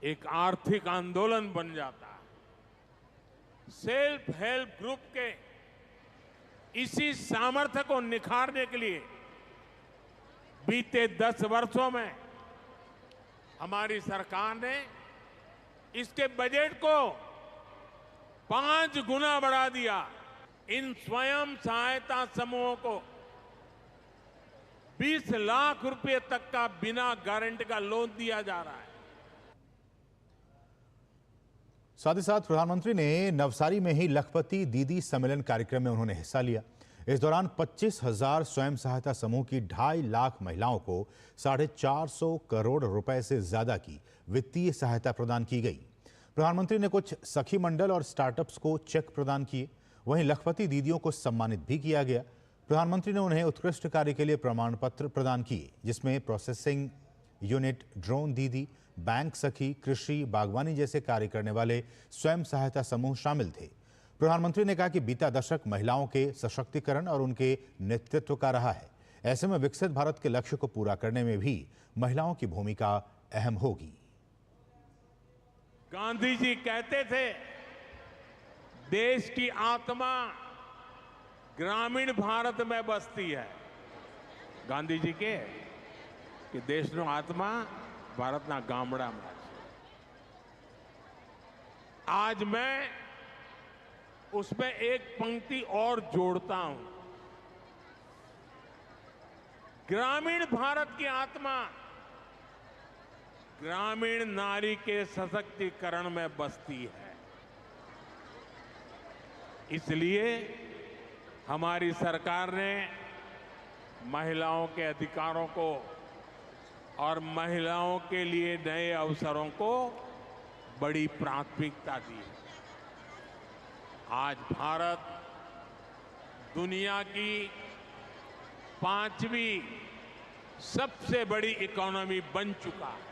एक आर्थिक आंदोलन बन जाता है। सेल्फ हेल्प ग्रुप के इसी सामर्थ्य को निखारने के लिए बीते 10 वर्षों में हमारी सरकार ने इसके बजट को 5 गुना बढ़ा दिया। इन स्वयं सहायता समूहों को 20 लाख रुपए तक का बिना गारंटी का लोन दिया जा रहा है। साथ ही साथ प्रधानमंत्री ने नवसारी में ही लखपति दीदी सम्मेलन कार्यक्रम में उन्होंने हिस्सा लिया। इस दौरान 25,000 स्वयं सहायता समूह की 2.5 लाख महिलाओं को 450 करोड़ रुपए से ज्यादा की वित्तीय सहायता प्रदान की गई। प्रधानमंत्री ने कुछ सखी मंडल और स्टार्टअप्स को चेक प्रदान किए। वहीं लखपति दीदियों को सम्मानित भी किया गया। प्रधानमंत्री ने उन्हें उत्कृष्ट कार्य के लिए प्रमाण पत्र प्रदान किए, जिसमें प्रोसेसिंग यूनिट, ड्रोन दीदी, बैंक सखी, कृषि, बागवानी जैसे कार्य करने वाले स्वयं सहायता समूह शामिल थे। प्रधानमंत्री ने कहा कि बीता दशक महिलाओं के सशक्तिकरण और उनके नेतृत्व का रहा है। ऐसे में विकसित भारत के लक्ष्य को पूरा करने में भी महिलाओं की भूमिका अहम होगी। गांधी जी कहते थे, देश की आत्मा ग्रामीण भारत में बसती है। गांधी जी के कि देशનો આત્મા ભારતના ગામડામાં છે। आज मैं उसमें एक पंक्ति और जोड़ता हूं। ग्रामीण भारत की आत्मा ग्रामीण नारी के सशक्तिकरण में बसती है। इसलिए हमारी सरकार ने महिलाओं के अधिकारों को और महिलाओं के लिए नए अवसरों को बड़ी प्राथमिकता दी है। आज भारत दुनिया की 5वीं सबसे बड़ी इकोनॉमी बन चुका है।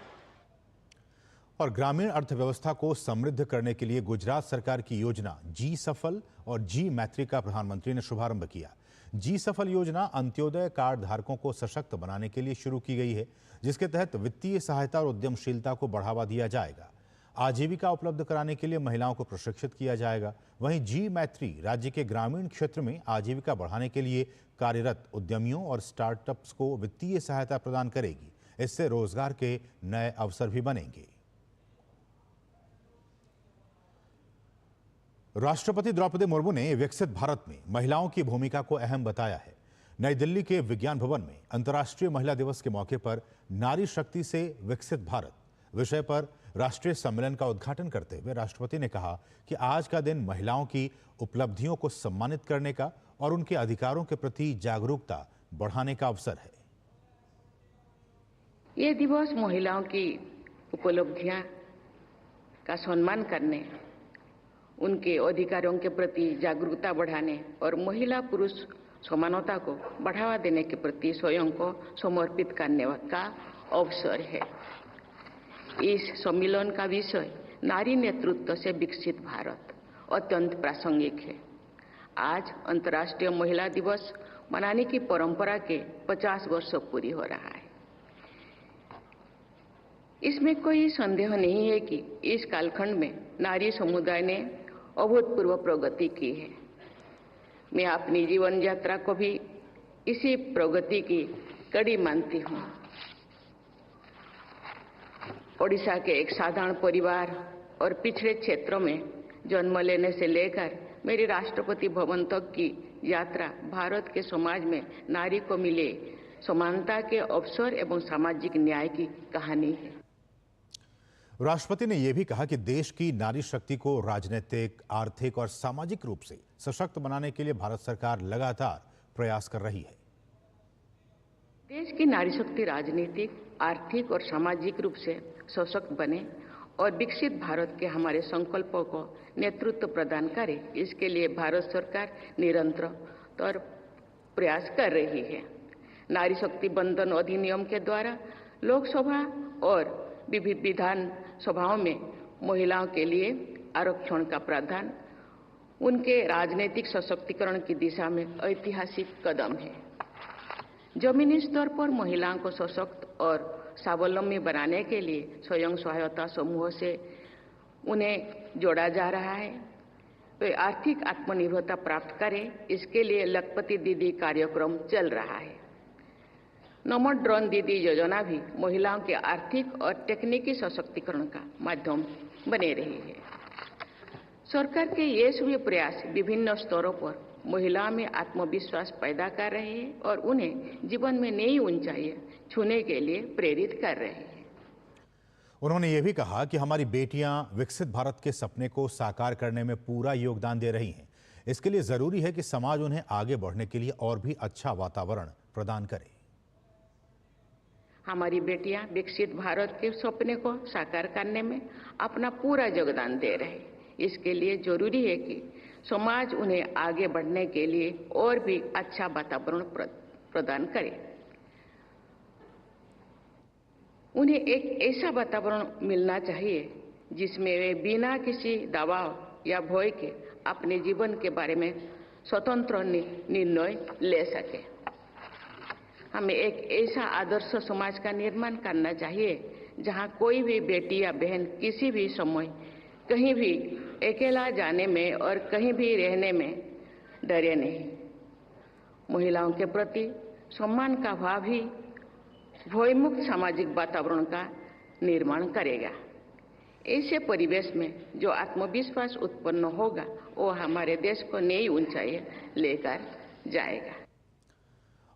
और ग्रामीण अर्थव्यवस्था को समृद्ध करने के लिए गुजरात सरकार की योजना जी सफल और जी मैत्री का प्रधानमंत्री ने शुभारंभ किया। जी सफल योजना अंत्योदय कार्ड धारकों को सशक्त बनाने के लिए शुरू की गई है, जिसके तहत वित्तीय सहायता और उद्यमशीलता को बढ़ावा दिया जाएगा। आजीविका उपलब्ध कराने के लिए महिलाओं को प्रशिक्षित किया जाएगा। वहीं जी मैत्री राज्य के ग्रामीण क्षेत्र में आजीविका बढ़ाने के लिए कार्यरत उद्यमियों और स्टार्टअप्स को वित्तीय सहायता प्रदान करेगी। इससे रोजगार के नए अवसर भी बनेंगे। राष्ट्रपति द्रौपदी मुर्मू ने विकसित भारत में महिलाओं की भूमिका को अहम बताया है। नई दिल्ली के विज्ञान भवन में अंतर्राष्ट्रीय महिला दिवस के मौके पर नारी शक्ति से विकसित भारत विषय पर राष्ट्रीय सम्मेलन का उद्घाटन करते हुए राष्ट्रपति ने कहा कि आज का दिन महिलाओं की उपलब्धियों को सम्मानित करने का और उनके अधिकारों के प्रति जागरूकता बढ़ाने का अवसर है। ये दिवस महिलाओं की उपलब्धियां का सम्मान करने, उनके अधिकारों के प्रति जागरूकता बढ़ाने और महिला पुरुष समानता को बढ़ावा देने के प्रति स्वयं को समर्पित करने का अवसर है। इस सम्मेलन का विषय नारी नेतृत्व से विकसित भारत अत्यंत प्रासंगिक है। आज अंतर्राष्ट्रीय महिला दिवस मनाने की परंपरा के 50 वर्ष पूरी हो रहा है। इसमें कोई संदेह नहीं है कि इस कालखंड में नारी समुदाय ने अभूतपूर्व प्रगति की है। मैं अपनी जीवन यात्रा को भी इसी प्रगति की कड़ी मानती हूँ। ओडिशा के एक साधारण परिवार और पिछड़े क्षेत्रों में जन्म लेने से लेकर मेरी राष्ट्रपति भवन तक की यात्रा भारत के समाज में नारी को मिले समानता के अवसर एवं सामाजिक न्याय की कहानी है। राष्ट्रपति ने यह भी कहा कि देश की नारी शक्ति को राजनीतिक, आर्थिक और सामाजिक रूप से सशक्त बनाने के लिए भारत सरकार लगातार प्रयास कर रही है। देश की नारी शक्ति राजनीतिक, आर्थिक और सामाजिक रूप से सशक्त बने और विकसित भारत के हमारे संकल्पों को नेतृत्व प्रदान करे, इसके लिए भारत सरकार निरंतर प्रयास कर रही है। नारी शक्ति बंधन अधिनियम के द्वारा लोकसभा और विभिन्न विधान सभाओं में महिलाओं के लिए आरक्षण का प्रावधान उनके राजनीतिक सशक्तिकरण की दिशा में ऐतिहासिक कदम है। जमीनी स्तर पर महिलाओं को सशक्त और स्वावलंबी बनाने के लिए स्वयं सहायता समूह से उन्हें जोड़ा जा रहा है। वे आर्थिक आत्मनिर्भरता प्राप्त करें, इसके लिए लखपति दीदी कार्यक्रम चल रहा है। नमो ड्रोन दीदी योजना भी महिलाओं के आर्थिक और तकनीकी सशक्तिकरण का माध्यम बने रही है। सरकार के ये सभी प्रयास विभिन्न स्तरों पर महिलाओं में आत्मविश्वास पैदा कर रहे हैं और उन्हें जीवन में नई ऊंचाइयां छूने के लिए प्रेरित कर रहे हैं। उन्होंने ये भी कहा कि हमारी बेटियां विकसित भारत के सपने को साकार करने में पूरा योगदान दे रही हैं। इसके लिए जरूरी है कि समाज उन्हें आगे बढ़ने के लिए और भी अच्छा वातावरण प्रदान करे। हमारी बेटियां विकसित भारत के सपने को साकार करने में अपना पूरा योगदान दे रहे हैं। इसके लिए जरूरी है कि समाज उन्हें आगे बढ़ने के लिए और भी अच्छा वातावरण प्रदान करे। उन्हें एक ऐसा वातावरण मिलना चाहिए जिसमें वे बिना किसी दबाव या भय के अपने जीवन के बारे में स्वतंत्र निर्णय ले सके। हमें एक ऐसा आदर्श समाज का निर्माण करना चाहिए जहां कोई भी बेटी या बहन किसी भी समय कहीं भी अकेला जाने में और कहीं भी रहने में डरे नहीं। महिलाओं के प्रति सम्मान का भाव ही भयमुक्त सामाजिक वातावरण का निर्माण करेगा। ऐसे परिवेश में जो आत्मविश्वास उत्पन्न होगा वो हमारे देश को नई ऊंचाई लेकर जाएगा।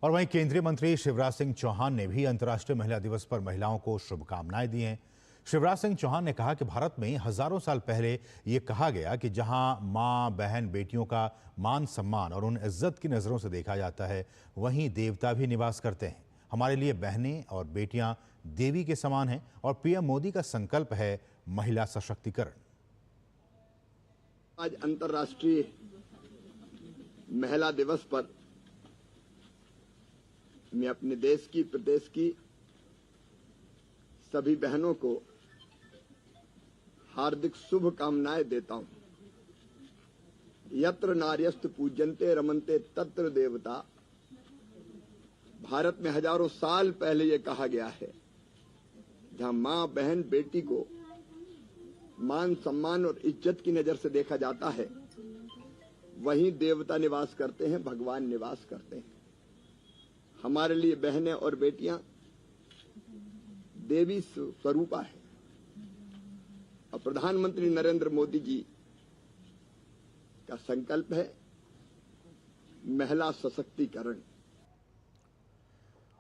और वहीं केंद्रीय मंत्री शिवराज सिंह चौहान ने भी अंतर्राष्ट्रीय महिला दिवस पर महिलाओं को शुभकामनाएं दी हैं। शिवराज सिंह चौहान ने कहा कि भारत में हजारों साल पहले ये कहा गया कि जहां मां, बहन, बेटियों का मान सम्मान और उन इज्जत की नजरों से देखा जाता है, वहीं देवता भी निवास करते हैं। हमारे लिए बहनें और बेटियां देवी के समान हैं और पीएम मोदी का संकल्प है महिला सशक्तिकरण। आज अंतर्राष्ट्रीय महिला दिवस पर मैं अपने देश की, प्रदेश की सभी बहनों को हार्दिक शुभकामनाएं देता हूं। यत्र नार्यस्तु पूज्यन्ते रमन्ते तत्र देवता। भारत में हजारों साल पहले ये कहा गया है, जहां मां, बहन, बेटी को मान, सम्मान और इज्जत की नजर से देखा जाता है, वहीं देवता निवास करते हैं, भगवान निवास करते हैं। हमारे लिए बहनें और बेटियां देवी स्वरूपा है और प्रधानमंत्री नरेंद्र मोदी जी का संकल्प है महिला सशक्तिकरण।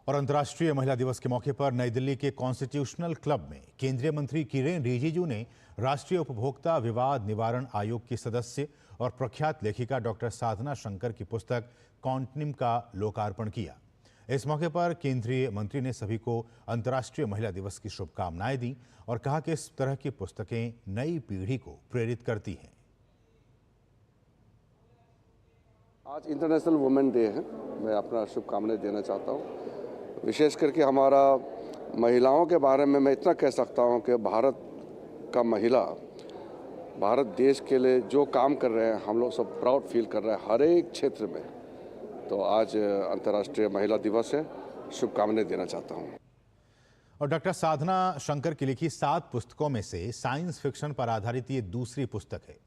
और अंतर्राष्ट्रीय महिला दिवस के मौके पर नई दिल्ली के कॉन्स्टिट्यूशनल क्लब में केंद्रीय मंत्री किरेन रिजिजू ने राष्ट्रीय उपभोक्ता विवाद निवारण आयोग की सदस्य और प्रख्यात लेखिका डॉक्टर साधना शंकर की पुस्तक कॉन्टिन्यूम का लोकार्पण किया। इस मौके पर केंद्रीय मंत्री ने सभी को अंतर्राष्ट्रीय महिला दिवस की शुभकामनाएं दी और कहा कि इस तरह की पुस्तकें नई पीढ़ी को प्रेरित करती हैं। आज इंटरनेशनल वुमेन डे है, मैं अपना शुभकामनाएं देना चाहता हूं। विशेष करके हमारा महिलाओं के बारे में मैं इतना कह सकता हूं कि भारत का महिला, भारत देश के लिए जो काम कर रहे हैं हम लोग सब प्राउड फील कर रहे हैं हर एक क्षेत्र में। तो आज अंतर्राष्ट्रीय महिला दिवस है, शुभकामनाएं देना चाहता हूं। और डॉक्टर साधना शंकर की लिखी 7 पुस्तकों में से साइंस फिक्शन पर आधारित ये दूसरी पुस्तक है।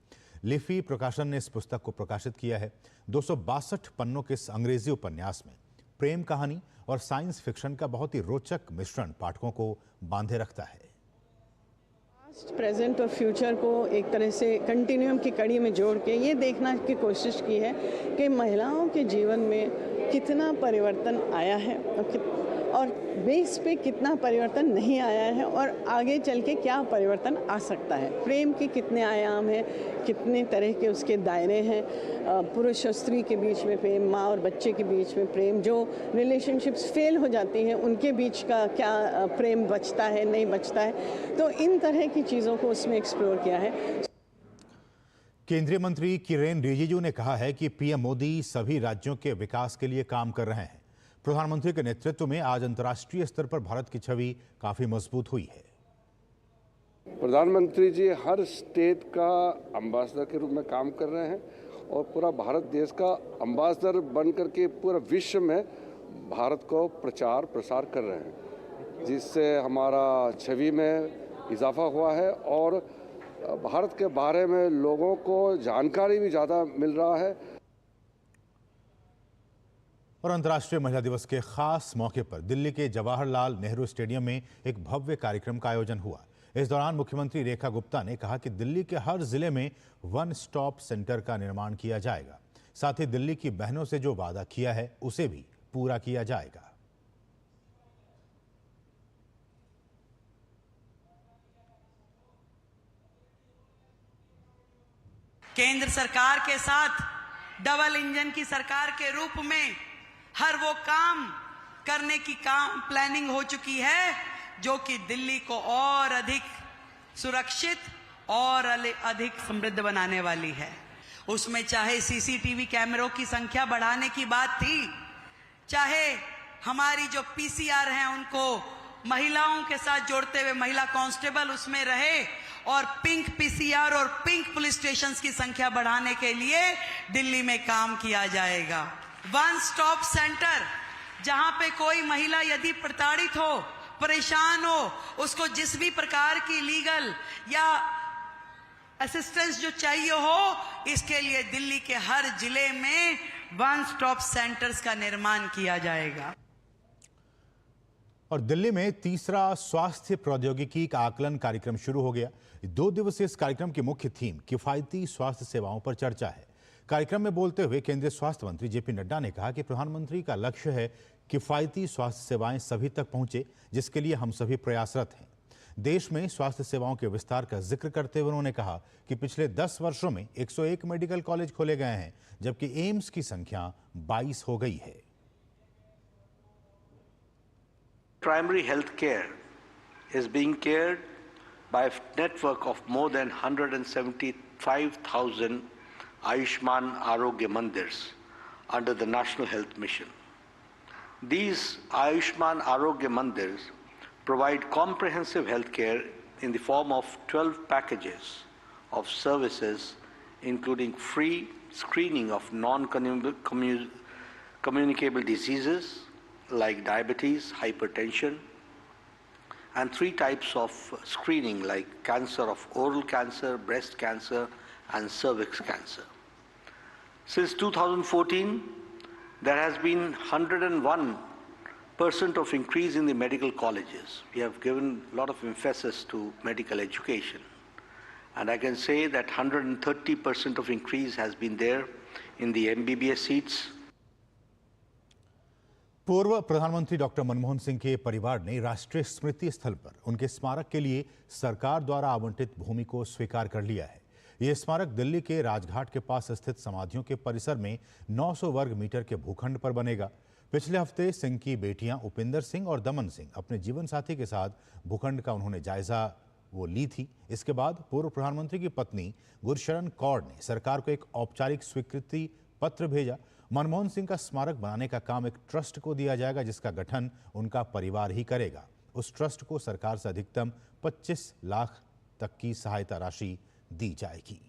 लिफी प्रकाशन ने इस पुस्तक को प्रकाशित किया है। 262 पन्नों के इस अंग्रेजी उपन्यास में प्रेम कहानी और साइंस फिक्शन का बहुत ही रोचक मिश्रण पाठकों को बांधे रखता है। पास्ट, प्रेजेंट और फ्यूचर को एक तरह से कंटिन्यूम की कड़ी में जोड़ के ये देखना की कोशिश की है कि महिलाओं के जीवन में कितना परिवर्तन आया है और बेस पे कितना परिवर्तन नहीं आया है और आगे चल के क्या परिवर्तन आ सकता है। प्रेम के कितने आयाम हैं, कितने तरह के उसके दायरे हैं, पुरुष और स्त्री के बीच में प्रेम, माँ और बच्चे के बीच में प्रेम, जो रिलेशनशिप्स फेल हो जाती हैं उनके बीच का क्या प्रेम बचता है नहीं बचता है। तो इन तरह की चीज़ों को उसमें एक्सप्लोर किया है। केंद्रीय मंत्री किरेन रिजिजू ने कहा है कि पीएम मोदी सभी राज्यों के विकास के लिए काम कर रहे हैं। प्रधानमंत्री के नेतृत्व में आज अंतर्राष्ट्रीय स्तर पर भारत की छवि काफी मजबूत हुई है। प्रधानमंत्री जी हर स्टेट का एम्बेसडर के रूप में काम कर रहे हैं और पूरा भारत देश का एम्बेसडर बन करके पूरा विश्व में भारत को प्रचार प्रसार कर रहे हैं, जिससे हमारा छवि में इजाफा हुआ है और भारत के बारे में लोगों को जानकारी भी ज़्यादा मिल रहा है। और अंतर्राष्ट्रीय महिला दिवस के खास मौके पर दिल्ली के जवाहरलाल नेहरू स्टेडियम में एक भव्य कार्यक्रम का आयोजन हुआ। इस दौरान मुख्यमंत्री रेखा गुप्ता ने कहा कि दिल्ली के हर जिले में वन स्टॉप सेंटर का निर्माण किया जाएगा। साथ ही दिल्ली की बहनों से जो वादा किया है उसे भी पूरा किया जाएगा। केंद्र सरकार के साथ डबल इंजन की सरकार के रूप में हर वो काम करने की प्लानिंग हो चुकी है जो कि दिल्ली को और अधिक सुरक्षित और अधिक समृद्ध बनाने वाली है। उसमें चाहे सीसीटीवी कैमरों की संख्या बढ़ाने की बात थी, चाहे हमारी जो पीसीआर हैं उनको महिलाओं के साथ जोड़ते हुए महिला कांस्टेबल उसमें रहे और पिंक पीसीआर और पिंक पुलिस स्टेशंस की संख्या बढ़ाने के लिए दिल्ली में काम किया जाएगा। वन स्टॉप सेंटर, जहां पे कोई महिला यदि प्रताड़ित हो, परेशान हो, उसको जिस भी प्रकार की लीगल या असिस्टेंस जो चाहिए हो, इसके लिए दिल्ली के हर जिले में वन स्टॉप सेंटर्स का निर्माण किया जाएगा। और दिल्ली में तीसरा स्वास्थ्य प्रौद्योगिकी का आकलन कार्यक्रम शुरू हो गया। 2 दिवसीय इस कार्यक्रम की मुख्य थीम किफायती स्वास्थ्य सेवाओं पर चर्चा है। कार्यक्रम में बोलते हुए केंद्रीय स्वास्थ्य मंत्री जेपी नड्डा ने कहा कि प्रधानमंत्री का लक्ष्य है किफायती स्वास्थ्य सेवाएं सभी तक पहुंचे, जिसके लिए हम सभी प्रयासरत हैं। देश में स्वास्थ्य सेवाओं के विस्तार का जिक्र करते हुए उन्होंने कहा कि पिछले 10 वर्षों में 101 मेडिकल कॉलेज खोले गए हैं, जबकि एम्स की संख्या 22 हो गई है। Primary health care is being cared by a network of more than 175,000 Ayushman Arogya Mandirs under the National Health Mission. These Ayushman Arogya Mandirs provide comprehensive health care in the form of 12 packages of services, including free screening of non-communicable diseases like diabetes, hypertension, and 3 types of screening like cancer of oral cancer, breast cancer, and cervix cancer. Since 2014, there has been 101% of increase in the medical colleges. We have given a lot of emphasis to medical education. And I can say that 130% of increase has been there in the MBBS seats. पूर्व प्रधानमंत्री doctor Manmohan Singh के परिवार ने राष्ट्रीय स्मृति स्थल पर उनके स्मारक के लिए सरकार द्वारा आवंटित भूमि को स्वीकार कर लिया है। यह स्मारक दिल्ली के राजघाट के पास स्थित समाधियों के परिसर में 900 वर्ग मीटर के भूखंड पर बनेगा। पिछले हफ्ते सिंह की बेटियां उपिंदर सिंह और दमन सिंह अपने जीवन साथी के साथ भूखंड का उन्होंने जायजा ली थी। इसके बाद पूर्व प्रधानमंत्री की पत्नी गुरशरण कौर ने सरकार को एक औपचारिक स्वीकृति पत्र भेजा। मनमोहन सिंह का स्मारक बनाने का काम एक ट्रस्ट को दिया जाएगा, जिसका गठन उनका परिवार ही करेगा। उस ट्रस्ट को सरकार से अधिकतम 25 लाख तक की सहायता राशि दी जाएगी।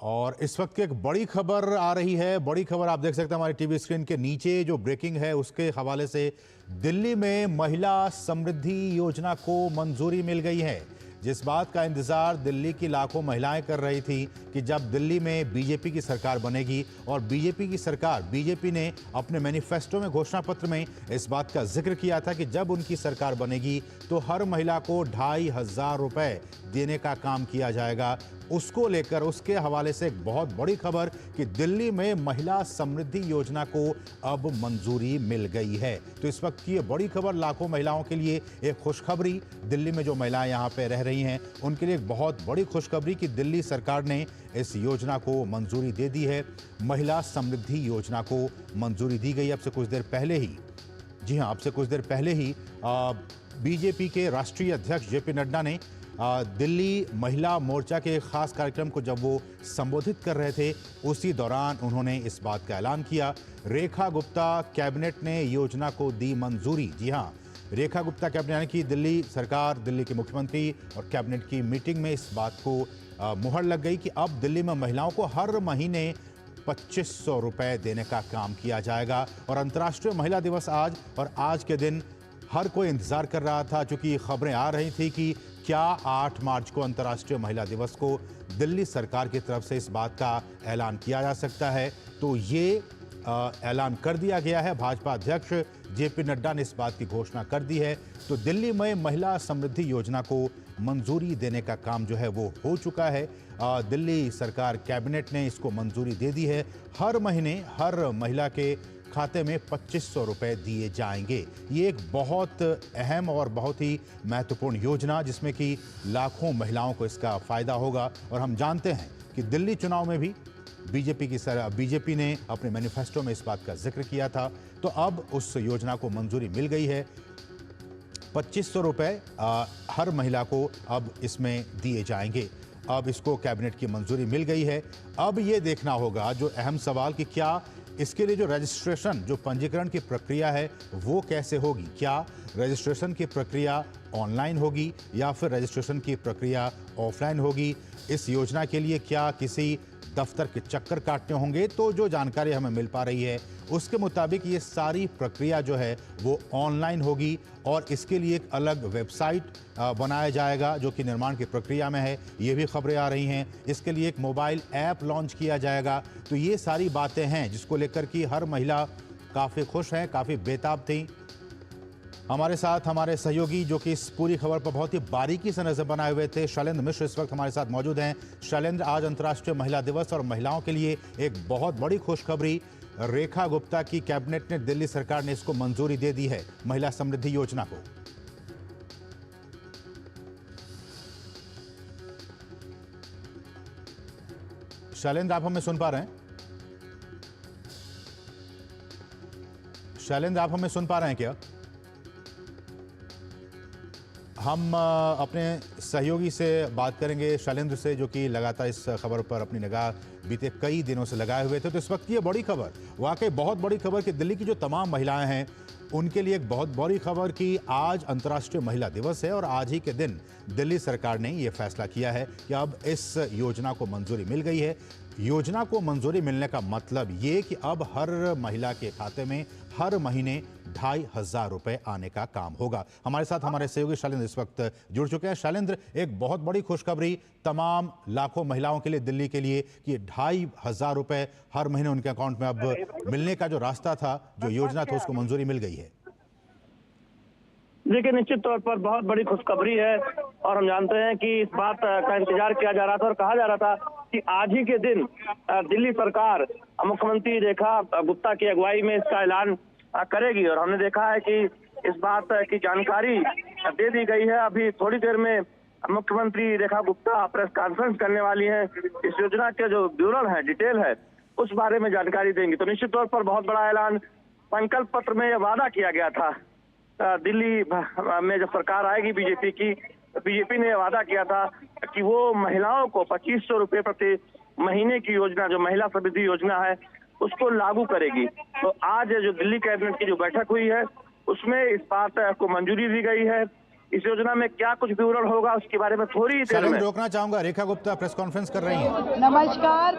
और इस वक्त की एक बड़ी खबर आ रही है। बड़ी खबर आप देख सकते हैं हमारे टीवी स्क्रीन के नीचे जो ब्रेकिंग है उसके हवाले से। दिल्ली में महिला समृद्धि योजना को मंजूरी मिल गई है। जिस बात का इंतजार दिल्ली की लाखों महिलाएं कर रही थी कि जब दिल्ली में बीजेपी की सरकार बनेगी, और बीजेपी ने अपने मैनिफेस्टो में, घोषणा पत्र में इस बात का जिक्र किया था कि जब उनकी सरकार बनेगी तो हर महिला को 2,500 रुपए देने का काम किया जाएगा। उसको लेकर, उसके हवाले से एक बहुत बड़ी खबर कि दिल्ली में महिला समृद्धि योजना को अब मंजूरी मिल गई है। तो इस वक्त की ये बड़ी खबर लाखों महिलाओं के लिए एक खुशखबरी, दिल्ली में जो महिलाएं यहाँ पे रह रही हैं उनके लिए एक बहुत बड़ी खुशखबरी कि दिल्ली सरकार ने इस योजना को मंजूरी दे दी है। महिला समृद्धि योजना को मंजूरी दी गई। अब से कुछ देर पहले ही, जी हाँ, अब से कुछ देर पहले ही बीजेपी के राष्ट्रीय अध्यक्ष जेपी नड्डा ने दिल्ली महिला मोर्चा के खास कार्यक्रम को जब वो संबोधित कर रहे थे, उसी दौरान उन्होंने इस बात का ऐलान किया। रेखा गुप्ता कैबिनेट ने योजना को दी मंजूरी। जी हाँ, रेखा गुप्ता कैबिनेट, यानी कि दिल्ली सरकार, दिल्ली के मुख्यमंत्री और कैबिनेट की मीटिंग में इस बात को मुहर लग गई कि अब दिल्ली में महिलाओं को हर महीने 2500 रुपए देने का काम किया जाएगा। और अंतर्राष्ट्रीय महिला दिवस आज, और आज के दिन हर कोई इंतजार कर रहा था, क्योंकि खबरें आ रही थी कि क्या 8 मार्च को अंतर्राष्ट्रीय महिला दिवस को दिल्ली सरकार की तरफ से इस बात का ऐलान किया जा सकता है। तो ये ऐलान कर दिया गया है। भाजपा अध्यक्ष जेपी नड्डा ने इस बात की घोषणा कर दी है। तो दिल्ली में महिला समृद्धि योजना को मंजूरी देने का काम जो है वो हो चुका है। दिल्ली सरकार कैबिनेट ने इसको मंजूरी दे दी है। हर महीने हर महिला के खाते में 2500 रुपए दिए जाएंगे। ये एक बहुत अहम और बहुत ही महत्वपूर्ण योजना, जिसमें कि लाखों महिलाओं को इसका फायदा होगा। और हम जानते हैं कि दिल्ली चुनाव में भी बीजेपी ने अपने मैनिफेस्टो में इस बात का जिक्र किया था। तो अब उस योजना को मंजूरी मिल गई है। 2500 रुपए हर महिला को अब इसमें दिए जाएंगे। अब इसको कैबिनेट की मंजूरी मिल गई है। अब ये देखना होगा, जो अहम सवाल, कि क्या इसके लिए जो रजिस्ट्रेशन, जो पंजीकरण की प्रक्रिया है वो कैसे होगी। क्या रजिस्ट्रेशन की प्रक्रिया ऑनलाइन होगी या फिर रजिस्ट्रेशन की प्रक्रिया ऑफलाइन होगी। इस योजना के लिए क्या किसी दफ्तर के चक्कर काटने होंगे। तो जो जानकारी हमें मिल पा रही है उसके मुताबिक ये सारी प्रक्रिया जो है वो ऑनलाइन होगी, और इसके लिए एक अलग वेबसाइट बनाया जाएगा जो कि निर्माण की प्रक्रिया में है। ये भी खबरें आ रही हैं। इसके लिए एक मोबाइल ऐप लॉन्च किया जाएगा। तो ये सारी बातें हैं जिसको लेकर कि हर महिला काफ़ी खुश हैं, काफ़ी बेताब थी। हमारे साथ हमारे सहयोगी जो कि इस पूरी खबर पर बहुत ही बारीकी से नजर बनाए हुए थे, शैलेंद्र मिश्र इस वक्त हमारे साथ मौजूद हैं। शैलेंद्र, आज अंतर्राष्ट्रीय महिला दिवस और महिलाओं के लिए एक बहुत बड़ी खुशखबरी, रेखा गुप्ता की कैबिनेट ने, दिल्ली सरकार ने इसको मंजूरी दे दी है, महिला समृद्धि योजना को। शैलेंद्र, आप हमें सुन पा रहे हैं? शैलेंद्र, आप हमें सुन पा रहे हैं क्या? हम अपने सहयोगी से बात करेंगे, शैलेंद्र से, जो कि लगातार इस खबर पर अपनी निगाह बीते कई दिनों से लगाए हुए थे। तो इस वक्त ये बड़ी खबर, वाकई बहुत बड़ी खबर कि दिल्ली की जो तमाम महिलाएं हैं उनके लिए एक बहुत बड़ी खबर कि आज अंतर्राष्ट्रीय महिला दिवस है और आज ही के दिन दिल्ली सरकार ने ये फैसला किया है कि अब इस योजना को मंजूरी मिल गई है। योजना को मंजूरी मिलने का मतलब ये कि अब हर महिला के खाते में हर महीने 2,500 रुपए आने का काम होगा। हमारे साथ हमारे सहयोगी शैलेंद्र इस वक्त जुड़ चुके हैं। शैलेंद्र, एक बहुत बड़ी खुशखबरी तमाम लाखों महिलाओं के लिए, दिल्ली के लिए, कि 2,500 रुपए हर महीने उनके अकाउंट में अब मिलने का जो रास्ता था, जो योजना थी, उसको मंजूरी मिल गई है। देखिए, निश्चित तौर पर बहुत बड़ी खुशखबरी है और हम जानते हैं कि इस बात का इंतजार किया जा रहा था और कहा जा रहा था कि आज ही के दिन दिल्ली सरकार मुख्यमंत्री रेखा गुप्ता की अगुवाई में इसका ऐलान करेगी। और हमने देखा है कि इस बात की जानकारी दे दी गई है। अभी थोड़ी देर में मुख्यमंत्री रेखा गुप्ता प्रेस कॉन्फ्रेंस करने वाली है। इस योजना के जो विवरण है, डिटेल है, उस बारे में जानकारी देंगी। तो निश्चित तौर पर बहुत बड़ा ऐलान, संकल्प पत्र में यह वादा किया गया था दिल्ली में जब सरकार आएगी बीजेपी की, बीजेपी ने वादा किया था कि वो महिलाओं को 2500 रुपए प्रति महीने की योजना, जो महिला समृद्धि योजना है, उसको लागू करेगी। तो आज जो दिल्ली कैबिनेट की जो बैठक हुई है उसमें इस बात को मंजूरी दी गई है। इस योजना में क्या कुछ विवरण होगा उसके बारे में थोड़ी देर में रोकना चाहूंगा। रेखा गुप्ता प्रेस कॉन्फ्रेंस कर रही हैं। नमस्कार,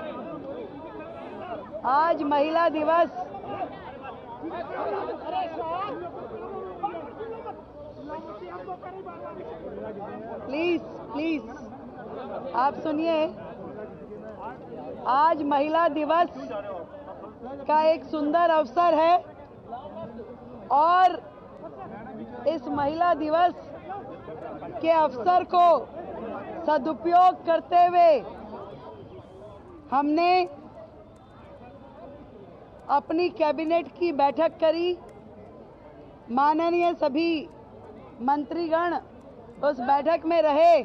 आज महिला दिवस प्लीज प्लीज आप सुनिए। आज महिला दिवस का एक सुंदर अवसर है और इस महिला दिवस के अवसर को सदुपयोग करते हुए हमने अपनी कैबिनेट की बैठक करी। माननीय सभी मंत्रीगण उस बैठक में रहे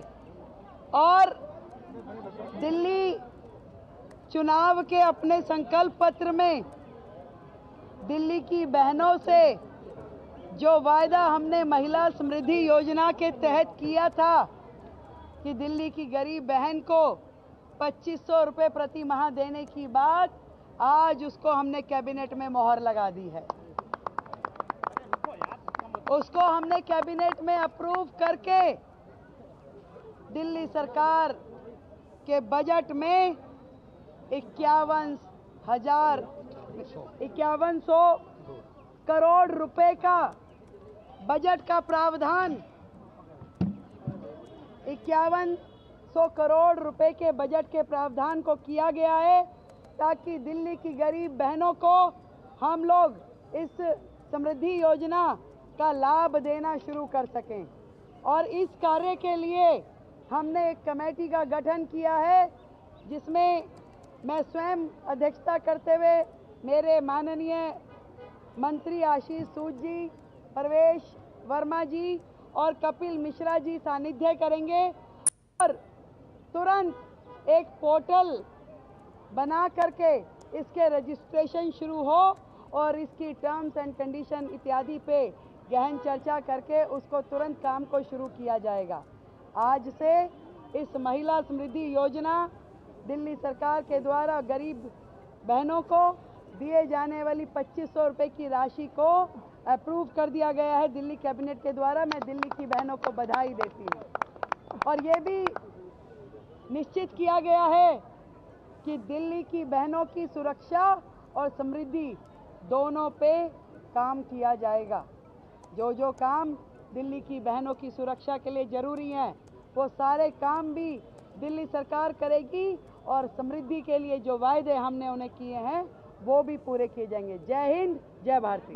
और दिल्ली चुनाव के अपने संकल्प पत्र में दिल्ली की बहनों से जो वायदा हमने महिला समृद्धि योजना के तहत किया था कि दिल्ली की गरीब बहन को 2500 रुपये प्रति माह देने की बात, आज उसको हमने कैबिनेट में मोहर लगा दी है। उसको हमने कैबिनेट में अप्रूव करके दिल्ली सरकार के बजट में 5100 करोड़ रुपए का बजट का प्रावधान 5100 करोड़ रुपए के बजट के प्रावधान को किया गया है ताकि दिल्ली की गरीब बहनों को हम लोग इस समृद्धि योजना का लाभ देना शुरू कर सकें। और इस कार्य के लिए हमने एक कमेटी का गठन किया है जिसमें मैं स्वयं अध्यक्षता करते हुए मेरे माननीय मंत्री आशीष सूद जी, परवेश वर्मा जी और कपिल मिश्रा जी सानिध्य करेंगे और तुरंत एक पोर्टल बना करके इसके रजिस्ट्रेशन शुरू हो और इसकी टर्म्स एंड कंडीशन इत्यादि पे गहन चर्चा करके उसको तुरंत काम को शुरू किया जाएगा। आज से इस महिला समृद्धि योजना दिल्ली सरकार के द्वारा गरीब बहनों को दिए जाने वाली 2500 रुपये की राशि को अप्रूव कर दिया गया है दिल्ली कैबिनेट के द्वारा। मैं दिल्ली की बहनों को बधाई देती हूँ और ये भी निश्चित किया गया है कि दिल्ली की बहनों की सुरक्षा और समृद्धि दोनों पे काम किया जाएगा। जो काम दिल्ली की बहनों की सुरक्षा के लिए जरूरी हैं वो सारे काम भी दिल्ली सरकार करेगी और समृद्धि के लिए जो वायदे हमने उन्हें किए हैं वो भी पूरे किए जाएंगे। जय हिंद, जय भारती।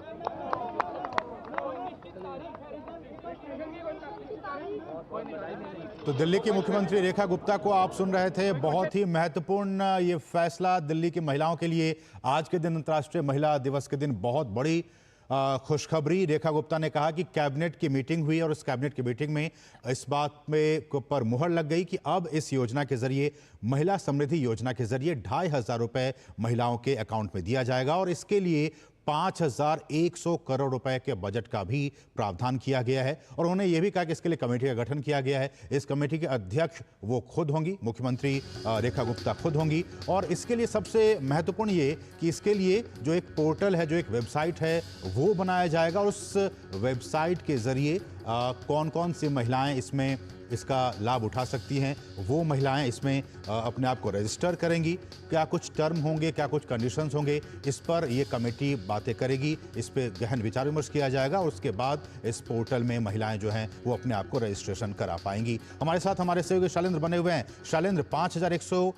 तो दिल्ली की मुख्यमंत्री रेखा गुप्ता को आप सुन रहे थे। बहुत ही महत्वपूर्ण ये फैसला दिल्ली की महिलाओं के लिए। आज के दिन अंतर्राष्ट्रीय महिला दिवस के दिन बहुत बड़ी खुशखबरी। रेखा गुप्ता ने कहा कि कैबिनेट की मीटिंग हुई और उस कैबिनेट की मीटिंग में इस बात पर मुहर लग गई कि अब इस योजना के जरिए, महिला समृद्धि योजना के जरिए 2500 रुपए महिलाओं के अकाउंट में दिया जाएगा और इसके लिए 5100 करोड़ रुपए के बजट का भी प्रावधान किया गया है। और उन्होंने ये भी कहा कि इसके लिए कमेटी का गठन किया गया है। इस कमेटी के अध्यक्ष वो खुद होंगी, मुख्यमंत्री रेखा गुप्ता खुद होंगी। और इसके लिए सबसे महत्वपूर्ण ये कि इसके लिए जो एक पोर्टल है, जो एक वेबसाइट है, वो बनाया जाएगा और उस वेबसाइट के जरिए कौन कौन सी महिलाएं इसमें इसका लाभ उठा सकती हैं, वो महिलाएं इसमें अपने आप को रजिस्टर करेंगी। क्या कुछ टर्म होंगे, क्या कुछ कंडीशंस होंगे, इस पर ये कमेटी बातें करेगी। इस पे गहन विचार विमर्श किया जाएगा और उसके बाद इस पोर्टल में महिलाएं जो हैं वो अपने आप को रजिस्ट्रेशन करा पाएंगी। हमारे साथ हमारे सहयोगी शालेंद्र बने हुए हैं। शालेंद्र, 5100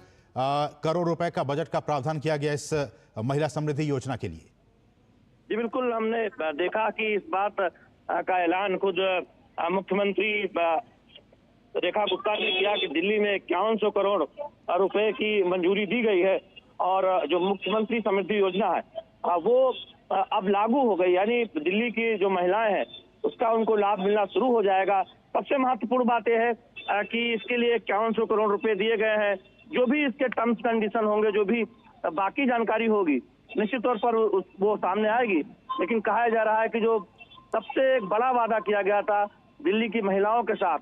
करोड़ रुपए का बजट का प्रावधान किया गया इस महिला समृद्धि योजना के लिए। जी बिल्कुल, हमने देखा कि इस बात का ऐलान खुद मुख्यमंत्री रेखा गुप्ता ने किया कि दिल्ली में 5100 करोड़ रुपए की मंजूरी दी गई है और जो मुख्यमंत्री समृद्धि योजना है वो अब लागू हो गई, यानी दिल्ली की जो महिलाएं हैं उसका उनको लाभ मिलना शुरू हो जाएगा। सबसे महत्वपूर्ण बात यह है कि इसके लिए 5100 करोड़ रुपए दिए गए हैं। जो भी इसके टर्म्स कंडीशन होंगे, जो भी बाकी जानकारी होगी, निश्चित तौर पर वो सामने आएगी। लेकिन कहा जा रहा है कि जो सबसे एक बड़ा वादा किया गया था दिल्ली की महिलाओं के साथ,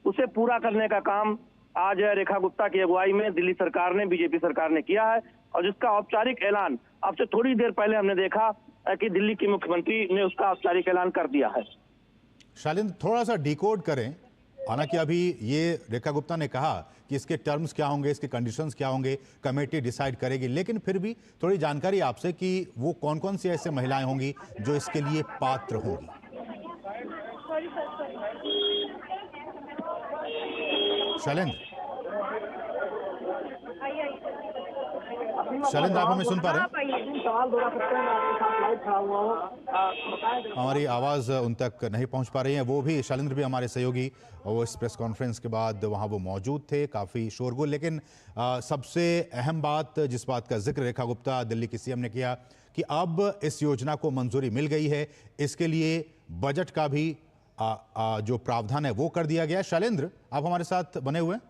उसे पूरा करने का काम आज रेखा गुप्ता की अगुवाई में दिल्ली सरकार ने, बीजेपी सरकार ने किया है और जिसका औपचारिक ऐलान अब से थोड़ी देर पहले हमने देखा कि दिल्ली की मुख्यमंत्री ने उसका औपचारिक ऐलान कर दिया है। शालिंद्र, थोड़ा सा डिकोड करें। हालांकि अभी ये रेखा गुप्ता ने कहा कि इसके टर्म्स क्या होंगे, इसके कंडीशंस क्या होंगे, कमेटी डिसाइड करेगी, लेकिन फिर भी थोड़ी जानकारी आपसे कि वो कौन कौन सी ऐसे महिलाएं होंगी जो इसके लिए पात्र होंगी। शैलेंद्र, आप हमें सुन पा रहे हैं? हमारी आवाज उन तक नहीं पहुंच पा रही है। वो भी, शैलेंद्र भी हमारे सहयोगी, वो इस प्रेस कॉन्फ्रेंस के बाद वहां वो मौजूद थे। काफी शोरगुल, लेकिन सबसे अहम बात, जिस बात का जिक्र रेखा गुप्ता दिल्ली की सीएम ने किया कि अब इस योजना को मंजूरी मिल गई है, इसके लिए बजट का भी जो प्रावधान है वो कर दिया गया। शैलेंद्र, आप हमारे साथ बने हुए हैं?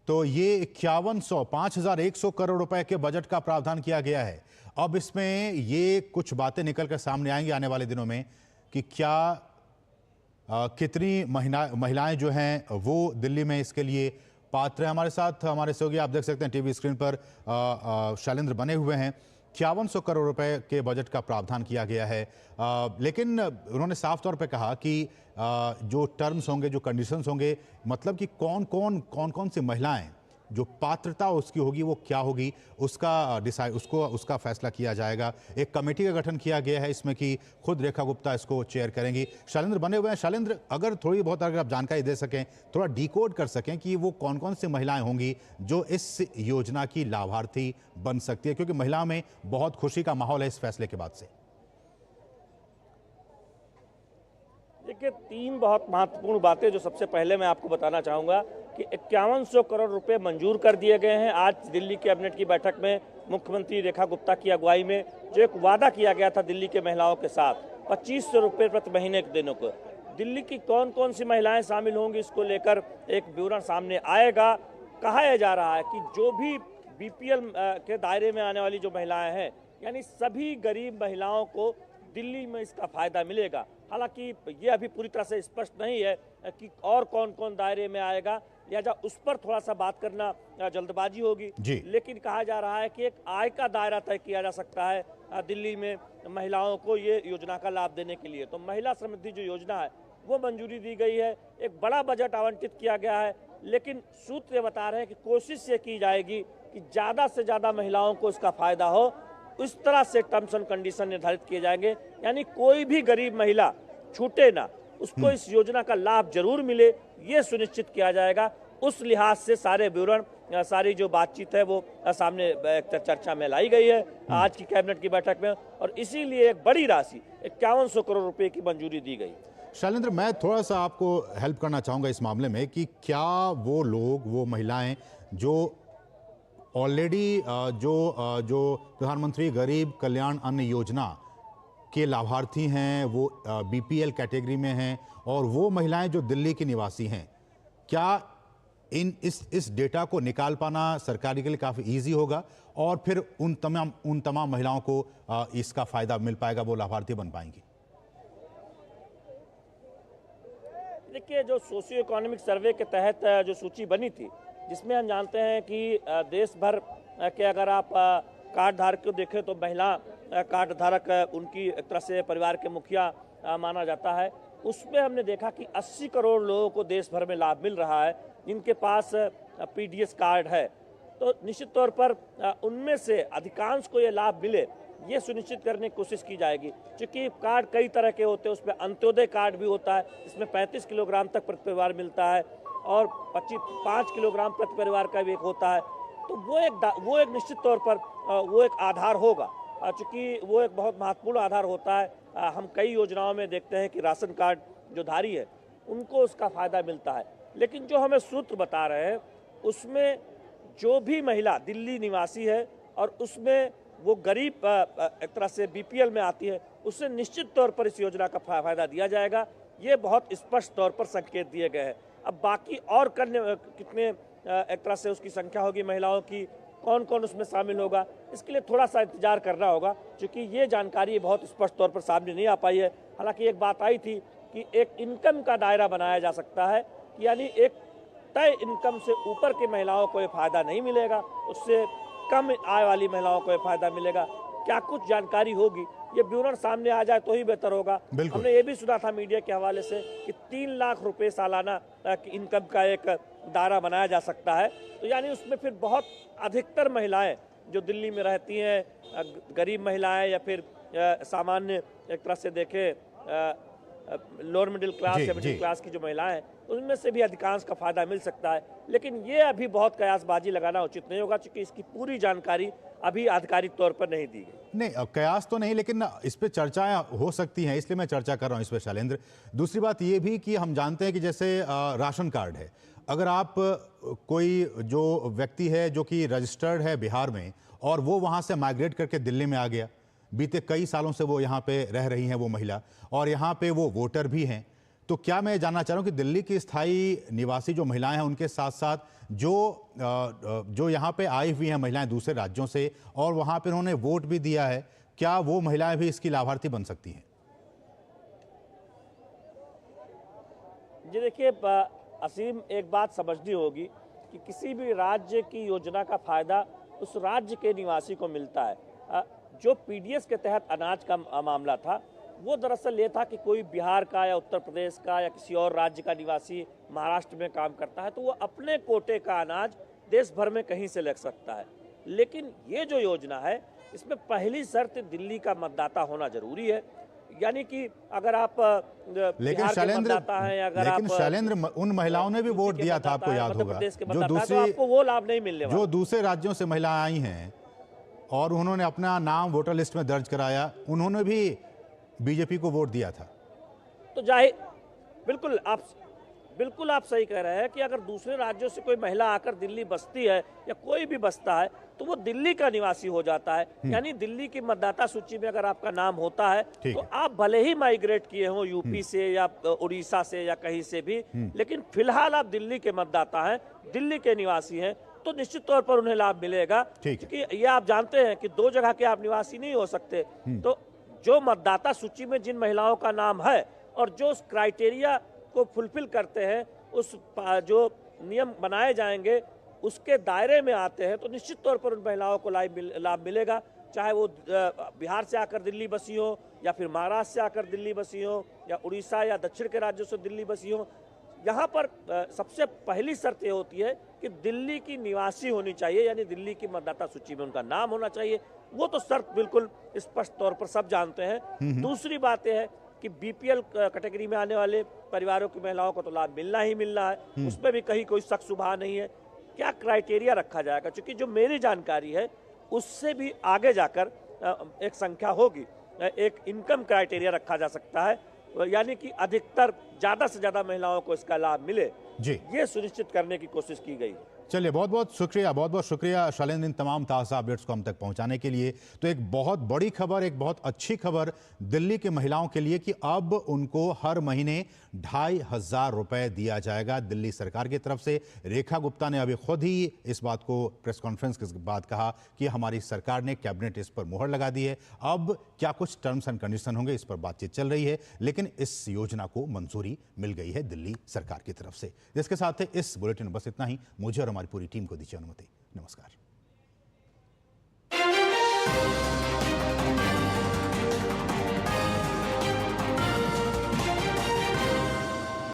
तो ये 5,100 करोड़ रुपए के बजट का प्रावधान किया गया है। अब इसमें ये कुछ बातें निकलकर सामने आएंगी आने वाले दिनों में कि क्या कितनी महिलाएं जो हैं वो दिल्ली में इसके लिए पात्र हैं। हमारे साथ हमारे सहयोगी, आप देख सकते हैं टीवी स्क्रीन पर शैलेंद्र बने हुए हैं। 5,100 करोड़ रुपए के बजट का प्रावधान किया गया है, लेकिन उन्होंने साफ तौर पे कहा कि जो टर्म्स होंगे, जो कंडीशंस होंगे, मतलब कि कौन कौन सी महिलाएं जो पात्रता उसकी होगी वो क्या होगी, उसका फैसला किया जाएगा। एक कमेटी का गठन किया गया है इसमें कि खुद रेखा गुप्ता इसको चेयर करेंगी। शैलेंद्र बने हुए हैं। शैलेंद्र, अगर थोड़ी बहुत अगर आप जानकारी दे सकें, थोड़ा डिकोड कर सकें कि वो कौन सी महिलाएं होंगी जो इस योजना की लाभार्थी बन सकती है, क्योंकि महिलाओं में बहुत खुशी का माहौल है इस फैसले के बाद से। देखिए, 3 बहुत महत्वपूर्ण बातें जो सबसे पहले मैं आपको बताना चाहूँगा कि 5100 करोड़ रुपए मंजूर कर दिए गए हैं। आज दिल्ली कैबिनेट की बैठक में मुख्यमंत्री रेखा गुप्ता की अगुवाई में जो एक वादा किया गया था दिल्ली के महिलाओं के साथ, 2500 रुपये प्रति महीने के देने को, दिल्ली की कौन सी महिलाएं शामिल होंगी इसको लेकर एक विवरण सामने आएगा। कहा जा रहा है कि जो भी BPL के दायरे में आने वाली जो महिलाएं हैं, यानी सभी गरीब महिलाओं को दिल्ली में इसका फायदा मिलेगा। हालांकि ये अभी पूरी तरह से स्पष्ट नहीं है कि और कौन दायरे में आएगा, लिहाजा उस पर थोड़ा सा बात करना जल्दबाजी होगी। लेकिन कहा जा रहा है कि एक आय का दायरा तय किया जा सकता है दिल्ली में महिलाओं को ये योजना का लाभ देने के लिए। तो महिला समृद्धि जो योजना है वो मंजूरी दी गई है, एक बड़ा बजट आवंटित किया गया है, लेकिन सूत्र ये बता रहे हैं कि कोशिश ये की जाएगी कि ज़्यादा से ज़्यादा महिलाओं को इसका फायदा हो। इस तरह से टर्म्स एंड कंडीशन निर्धारित किए जाएंगे, यानी कोई भी गरीब महिला छूटे ना, उसको इस योजना का लाभ जरूर मिले, ये सुनिश्चित किया जाएगा। उस लिहाज से सारे विवरण, सारी जो बातचीत है वो सामने चर्चा में लाई गई है आज की कैबिनेट की बैठक में, और इसीलिए एक बड़ी राशि 5100 करोड़ रुपए की मंजूरी दी गई। शैलेंद्र, मैं थोड़ा सा आपको हेल्प करना चाहूँगा इस मामले में कि क्या वो लोग, वो महिलाएं जो ऑलरेडी जो प्रधानमंत्री गरीब कल्याण अन्न योजना के लाभार्थी हैं, वो BPL कैटेगरी में हैं, और वो महिलाएं जो दिल्ली की निवासी हैं, क्या इस डेटा को निकाल पाना सरकार के लिए काफ़ी इजी होगा, और फिर उन तमाम महिलाओं को इसका फायदा मिल पाएगा, वो लाभार्थी बन पाएंगी? देखिए, जो सोशियो इकोनॉमिक सर्वे के तहत जो सूची बनी थी, जिसमें हम जानते हैं कि देश भर के अगर आप कार्ड धारक को देखें तो महिला कार्ड धारक उनकी एक तरह से परिवार के मुखिया माना जाता है। उसमें हमने देखा कि 80 करोड़ लोगों को देश भर में लाभ मिल रहा है जिनके पास PDS कार्ड है। तो निश्चित तौर पर उनमें से अधिकांश को ये लाभ मिले, ये सुनिश्चित करने की कोशिश की जाएगी। क्योंकि कार्ड कई तरह के होते हैं, उसमें अंत्योदय कार्ड भी होता है, इसमें 35 किलोग्राम तक प्रति परिवार मिलता है, और 5 किलोग्राम प्रति परिवार का भी एक होता है। तो वो एक निश्चित तौर पर वो एक आधार होगा, चूँकि वो एक बहुत महत्वपूर्ण आधार होता है। हम कई योजनाओं में देखते हैं कि राशन कार्ड जो धारी है उनको उसका फायदा मिलता है, लेकिन जो हमें सूत्र बता रहे हैं उसमें जो भी महिला दिल्ली निवासी है और उसमें वो गरीब एक तरह से BPL में आती है, उससे निश्चित तौर पर इस योजना का फायदा दिया जाएगा। ये बहुत स्पष्ट तौर पर संकेत दिए गए हैं। अब बाकी और कितने एक तरह से उसकी संख्या होगी महिलाओं की, कौन उसमें शामिल होगा, इसके लिए थोड़ा सा इंतजार करना होगा, क्योंकि ये जानकारी बहुत स्पष्ट तौर पर सामने नहीं आ पाई है। हालांकि एक बात आई थी कि एक इनकम का दायरा बनाया जा सकता है, यानी एक तय इनकम से ऊपर की महिलाओं को ये फायदा नहीं मिलेगा, उससे कम आय वाली महिलाओं को ये फायदा मिलेगा। क्या कुछ जानकारी होगी, ये विवरण सामने आ जाए तो ही बेहतर होगा। हमने ये भी सुना था मीडिया के हवाले से कि 3 लाख रुपए सालाना इनकम का एक दायरा बनाया जा सकता है। तो यानी उसमें फिर बहुत अधिकतर महिलाएं जो दिल्ली में रहती हैं, गरीब महिलाएं या फिर सामान्य एक तरह से देखें लोअर मिडिल क्लास या मिडिल क्लास की जो महिलाएं हैं उनमें से भी अधिकांश का फायदा मिल सकता है। लेकिन ये अभी बहुत कयासबाजी लगाना उचित नहीं होगा, क्योंकि इसकी पूरी जानकारी अभी आधिकारिक तौर पर नहीं दी गई। नहीं, कयास तो नहीं, लेकिन इस पे चर्चाएं हो सकती हैं, इसलिए मैं चर्चा कर रहा हूं इस पे शैलेंद्र। दूसरी बात ये भी कि हम जानते हैं कि जैसे राशन कार्ड है, अगर आप कोई जो व्यक्ति है जो कि रजिस्टर्ड है बिहार में और वो वहां से माइग्रेट करके दिल्ली में आ गया, बीते कई सालों से वो यहाँ पे रह रही हैं वो महिला, और यहाँ पे वो वोटर भी हैं, तो क्या मैं जानना चाह रहा हूँ कि दिल्ली की स्थायी निवासी जो महिलाएं हैं उनके साथ साथ जो यहाँ पे आई हुई हैं महिलाएं दूसरे राज्यों से और वहाँ पे उन्होंने वोट भी दिया है, क्या वो महिलाएं भी इसकी लाभार्थी बन सकती हैं? जी देखिए असीम, एक बात समझनी होगी कि किसी भी राज्य की योजना का फायदा उस राज्य के निवासी को मिलता है। जो पीडीएस के तहत अनाज का मामला था वो दरअसल ये था कि कोई बिहार का या उत्तर प्रदेश का या किसी और राज्य का निवासी महाराष्ट्र में काम करता है तो वो अपने कोटे का अनाज देश भर में कहीं से ले सकता है। लेकिन ये जो योजना है इसमें पहली शर्त दिल्ली का मतदाता होना जरूरी है, यानी कि अगर आप लेकिन शैलेंद्र उन महिलाओं ने भी वोट दिया था, आपको याद होगा, जो आपको वो लाभ नहीं मिलने वाला। जो दूसरे राज्यों से महिलाएं आई हैं और उन्होंने अपना नाम वोटर लिस्ट में दर्ज कराया, उन्होंने भी बीजेपी को वोट दिया था। तो जाहिर बिल्कुल आप सही कह रहे हैं कि अगर दूसरे राज्यों से कोई महिला आकर दिल्ली बसती है या कोई भी बसता है तो वो दिल्ली का निवासी हो जाता है। यानी दिल्ली की मतदाता सूची में अगर आपका नाम होता है तो आप भले ही माइग्रेट किए हो यूपी से या उड़ीसा से या कहीं से भी, लेकिन फिलहाल आप दिल्ली के मतदाता हैं, दिल्ली के निवासी हैं, तो निश्चित तौर पर उन्हें लाभ मिलेगा। क्योंकि ये आप जानते हैं कि दो जगह के आप निवासी नहीं हो सकते। तो जो मतदाता सूची में जिन महिलाओं का नाम है और जो उस क्राइटेरिया को फुलफिल करते हैं, उस जो नियम बनाए जाएंगे उसके दायरे में आते हैं, तो निश्चित तौर पर उन महिलाओं को लाभ मिलेगा, चाहे वो बिहार से आकर दिल्ली बसी हो या फिर महाराष्ट्र से आकर दिल्ली बसी हो या उड़ीसा या दक्षिण के राज्यों से दिल्ली बसी हो। यहाँ पर सबसे पहली शर्त ये होती है कि दिल्ली की निवासी होनी चाहिए, यानी दिल्ली की मतदाता सूची में उनका नाम होना चाहिए। वो तो शर्त बिल्कुल स्पष्ट तौर पर सब जानते हैं। दूसरी बात यह है कि बीपीएल कैटेगरी में आने वाले परिवारों की महिलाओं को तो लाभ मिलना ही मिलना है, उसमें भी कहीं कोई शक शुबा नहीं है। क्या क्राइटेरिया रखा जाएगा, क्योंकि जो मेरी जानकारी है उससे भी आगे जाकर एक संख्या होगी, एक इनकम क्राइटेरिया रखा जा सकता है, यानी कि अधिकतर ज्यादा से ज्यादा महिलाओं को इसका लाभ मिले जी, ये सुनिश्चित करने की कोशिश की गई। चलिए, बहुत बहुत शुक्रिया शैलेंद्र इन तमाम ताज़ा अपडेट्स को हम तक पहुंचाने के लिए। तो एक बहुत बड़ी खबर, एक बहुत अच्छी खबर दिल्ली की महिलाओं के लिए कि अब उनको हर महीने 2500 रुपए दिया जाएगा दिल्ली सरकार की तरफ से। रेखा गुप्ता ने अभी खुद ही इस बात को प्रेस कॉन्फ्रेंस के बाद कहा कि हमारी सरकार ने कैबिनेट इस पर मुहर लगा दी है। अब क्या कुछ टर्म्स एंड कंडीशन होंगे, इस पर बातचीत चल रही है, लेकिन इस योजना को मंजूरी मिल गई है दिल्ली सरकार की तरफ से। इसके साथ इस बुलेटिन में बस इतना ही। मुझे और हमारी पूरी टीम को दीजिए अनुमति। नमस्कार।